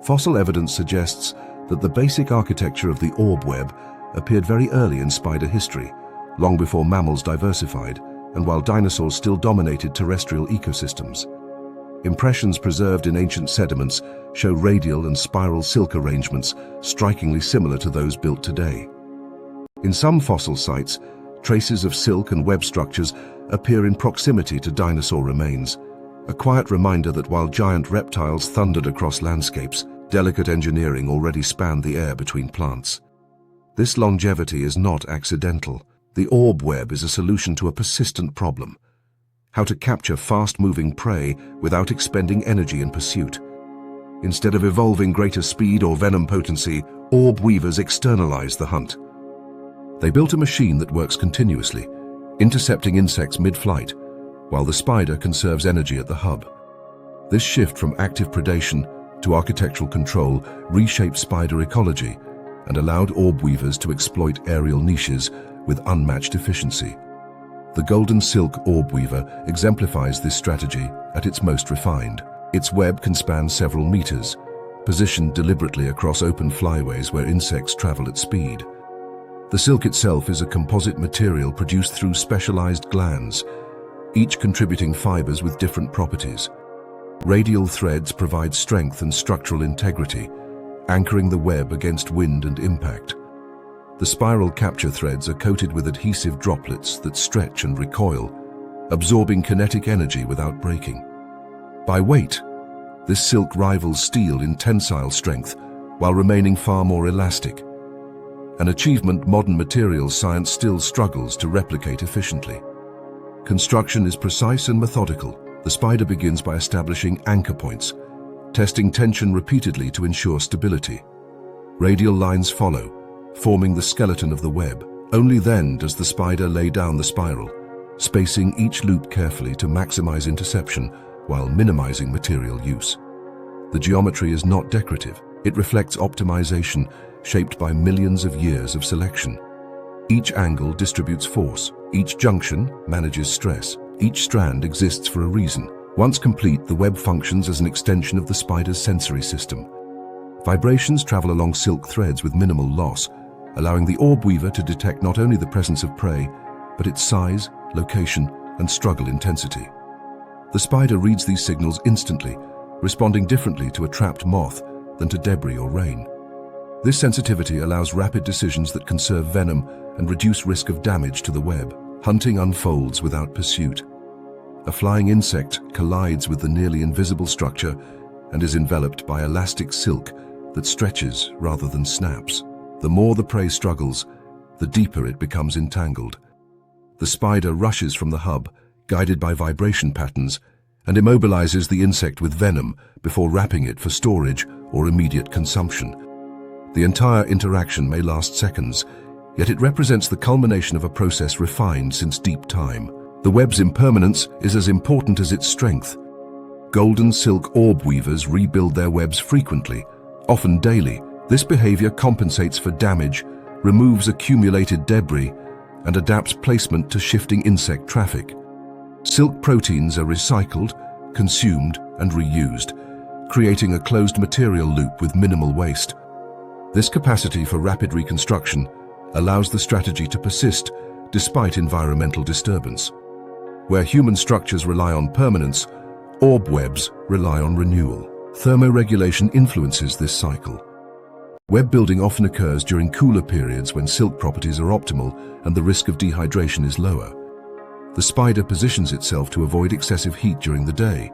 Fossil evidence suggests that the basic architecture of the orb web appeared very early in spider history, long before mammals diversified, and while dinosaurs still dominated terrestrial ecosystems. Impressions preserved in ancient sediments show radial and spiral silk arrangements strikingly similar to those built today. In some fossil sites, traces of silk and web structures appear in proximity to dinosaur remains, a quiet reminder that while giant reptiles thundered across landscapes, delicate engineering already spanned the air between plants. This longevity is not accidental. The orb web is a solution to a persistent problem: how to capture fast-moving prey without expending energy in pursuit. Instead of evolving greater speed or venom potency, orb weavers externalize the hunt. They built a machine that works continuously, intercepting insects mid-flight, while the spider conserves energy at the hub. This shift from active predation to architectural control reshaped spider ecology and allowed orb weavers to exploit aerial niches with unmatched efficiency. The golden silk orb weaver exemplifies this strategy at its most refined. Its web can span several meters, positioned deliberately across open flyways where insects travel at speed. The silk itself is a composite material produced through specialized glands, each contributing fibers with different properties. Radial threads provide strength and structural integrity, anchoring the web against wind and impact. The spiral capture threads are coated with adhesive droplets that stretch and recoil, absorbing kinetic energy without breaking. By weight, this silk rivals steel in tensile strength while remaining far more elastic, an achievement modern materials science still struggles to replicate efficiently. Construction is precise and methodical. The spider begins by establishing anchor points, testing tension repeatedly to ensure stability. Radial lines follow, forming the skeleton of the web. Only then does the spider lay down the spiral, spacing each loop carefully to maximize interception while minimizing material use. The geometry is not decorative. It reflects optimization shaped by millions of years of selection. Each angle distributes force. Each junction manages stress. Each strand exists for a reason. Once complete, the web functions as an extension of the spider's sensory system. Vibrations travel along silk threads with minimal loss, allowing the orb weaver to detect not only the presence of prey, but its size, location, and struggle intensity. The spider reads these signals instantly, responding differently to a trapped moth than to debris or rain. This sensitivity allows rapid decisions that conserve venom and reduce risk of damage to the web. Hunting unfolds without pursuit. A flying insect collides with the nearly invisible structure and is enveloped by elastic silk that stretches rather than snaps. The more the prey struggles, the deeper it becomes entangled. The spider rushes from the hub, guided by vibration patterns, and immobilizes the insect with venom before wrapping it for storage or immediate consumption. The entire interaction may last seconds, yet it represents the culmination of a process refined since deep time. The web's impermanence is as important as its strength. Golden silk orb-weavers rebuild their webs frequently, often daily. This behavior compensates for damage, removes accumulated debris, and adapts placement to shifting insect traffic. Silk proteins are recycled, consumed, and reused, creating a closed material loop with minimal waste. This capacity for rapid reconstruction allows the strategy to persist despite environmental disturbance. Where human structures rely on permanence, orb webs rely on renewal. Thermoregulation influences this cycle. Web building often occurs during cooler periods when silk properties are optimal and the risk of dehydration is lower. The spider positions itself to avoid excessive heat during the day,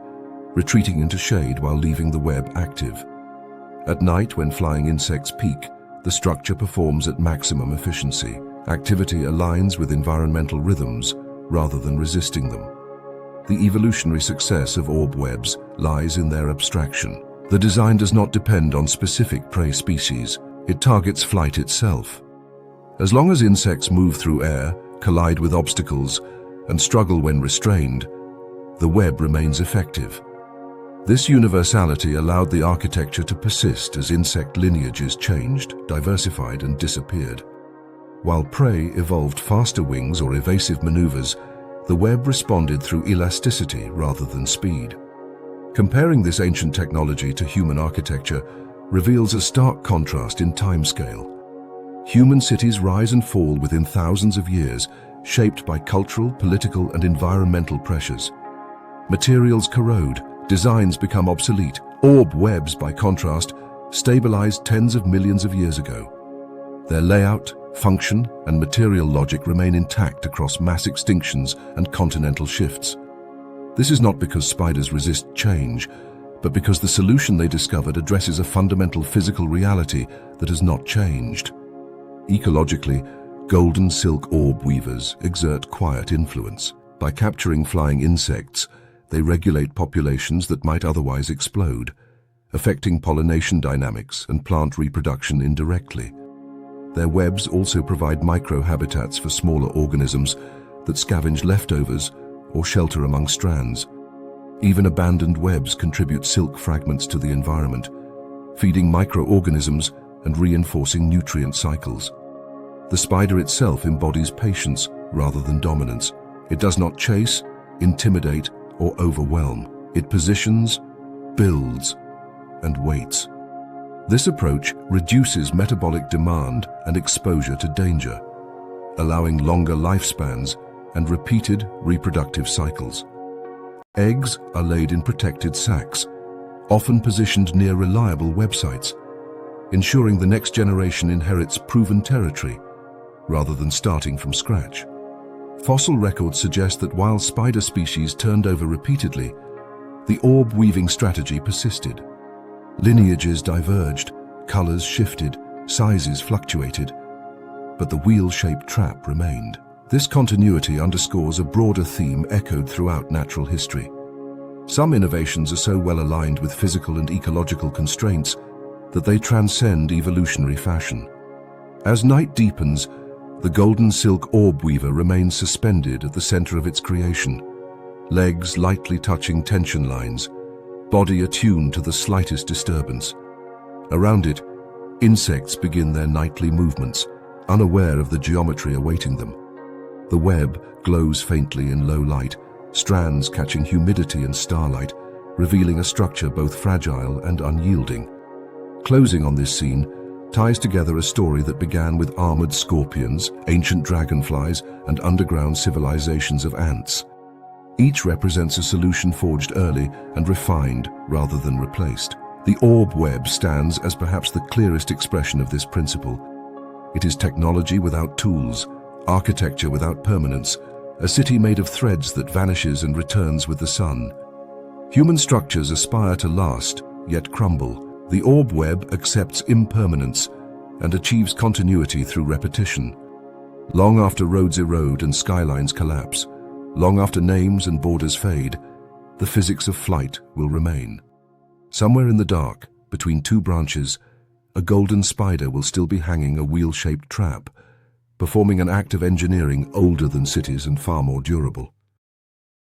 retreating into shade while leaving the web active. At night, when flying insects peak, the structure performs at maximum efficiency. Activity aligns with environmental rhythms rather than resisting them. The evolutionary success of orb webs lies in their abstraction. The design does not depend on specific prey species. It targets flight itself. As long as insects move through air, collide with obstacles, and struggle when restrained, the web remains effective. This universality allowed the architecture to persist as insect lineages changed, diversified, and disappeared. While prey evolved faster wings or evasive maneuvers, the web responded through elasticity rather than speed. Comparing this ancient technology to human architecture reveals a stark contrast in timescale. Human cities rise and fall within thousands of years, shaped by cultural, political, and environmental pressures. Materials corrode, designs become obsolete. Orb webs, by contrast, stabilized tens of millions of years ago. Their layout, function, and material logic remain intact across mass extinctions and continental shifts. This is not because spiders resist change, but because the solution they discovered addresses a fundamental physical reality that has not changed. Ecologically, golden silk orb weavers exert quiet influence. By capturing flying insects, they regulate populations that might otherwise explode, affecting pollination dynamics and plant reproduction indirectly. Their webs also provide microhabitats for smaller organisms that scavenge leftovers or shelter among strands. Even abandoned webs contribute silk fragments to the environment, feeding microorganisms and reinforcing nutrient cycles. The spider itself embodies patience rather than dominance. It does not chase, intimidate, or overwhelm. It positions, builds, and waits. This approach reduces metabolic demand and exposure to danger, allowing longer lifespans and repeated reproductive cycles. Eggs are laid in protected sacs, often positioned near reliable websites, ensuring the next generation inherits proven territory rather than starting from scratch. Fossil records suggest that while spider species turned over repeatedly, the orb-weaving strategy persisted. Lineages diverged, colors shifted, sizes fluctuated, but the wheel-shaped trap remained. This continuity underscores a broader theme echoed throughout natural history. Some innovations are so well aligned with physical and ecological constraints that they transcend evolutionary fashion. As night deepens, the golden silk orb weaver remains suspended at the center of its creation, legs lightly touching tension lines, body attuned to the slightest disturbance. Around it, insects begin their nightly movements, unaware of the geometry awaiting them. The web glows faintly in low light, strands catching humidity and starlight, revealing a structure both fragile and unyielding. Closing on this scene ties together a story that began with armored scorpions, ancient dragonflies, and underground civilizations of ants. Each represents a solution forged early and refined rather than replaced. The orb web stands as perhaps the clearest expression of this principle. It is technology without tools, architecture without permanence, a city made of threads that vanishes and returns with the sun. Human structures aspire to last, yet crumble. The orb web accepts impermanence and achieves continuity through repetition. Long after roads erode and skylines collapse, long after names and borders fade, the physics of flight will remain. Somewhere in the dark, between two branches, a golden spider will still be hanging a wheel-shaped trap, performing an act of engineering older than cities and far more durable.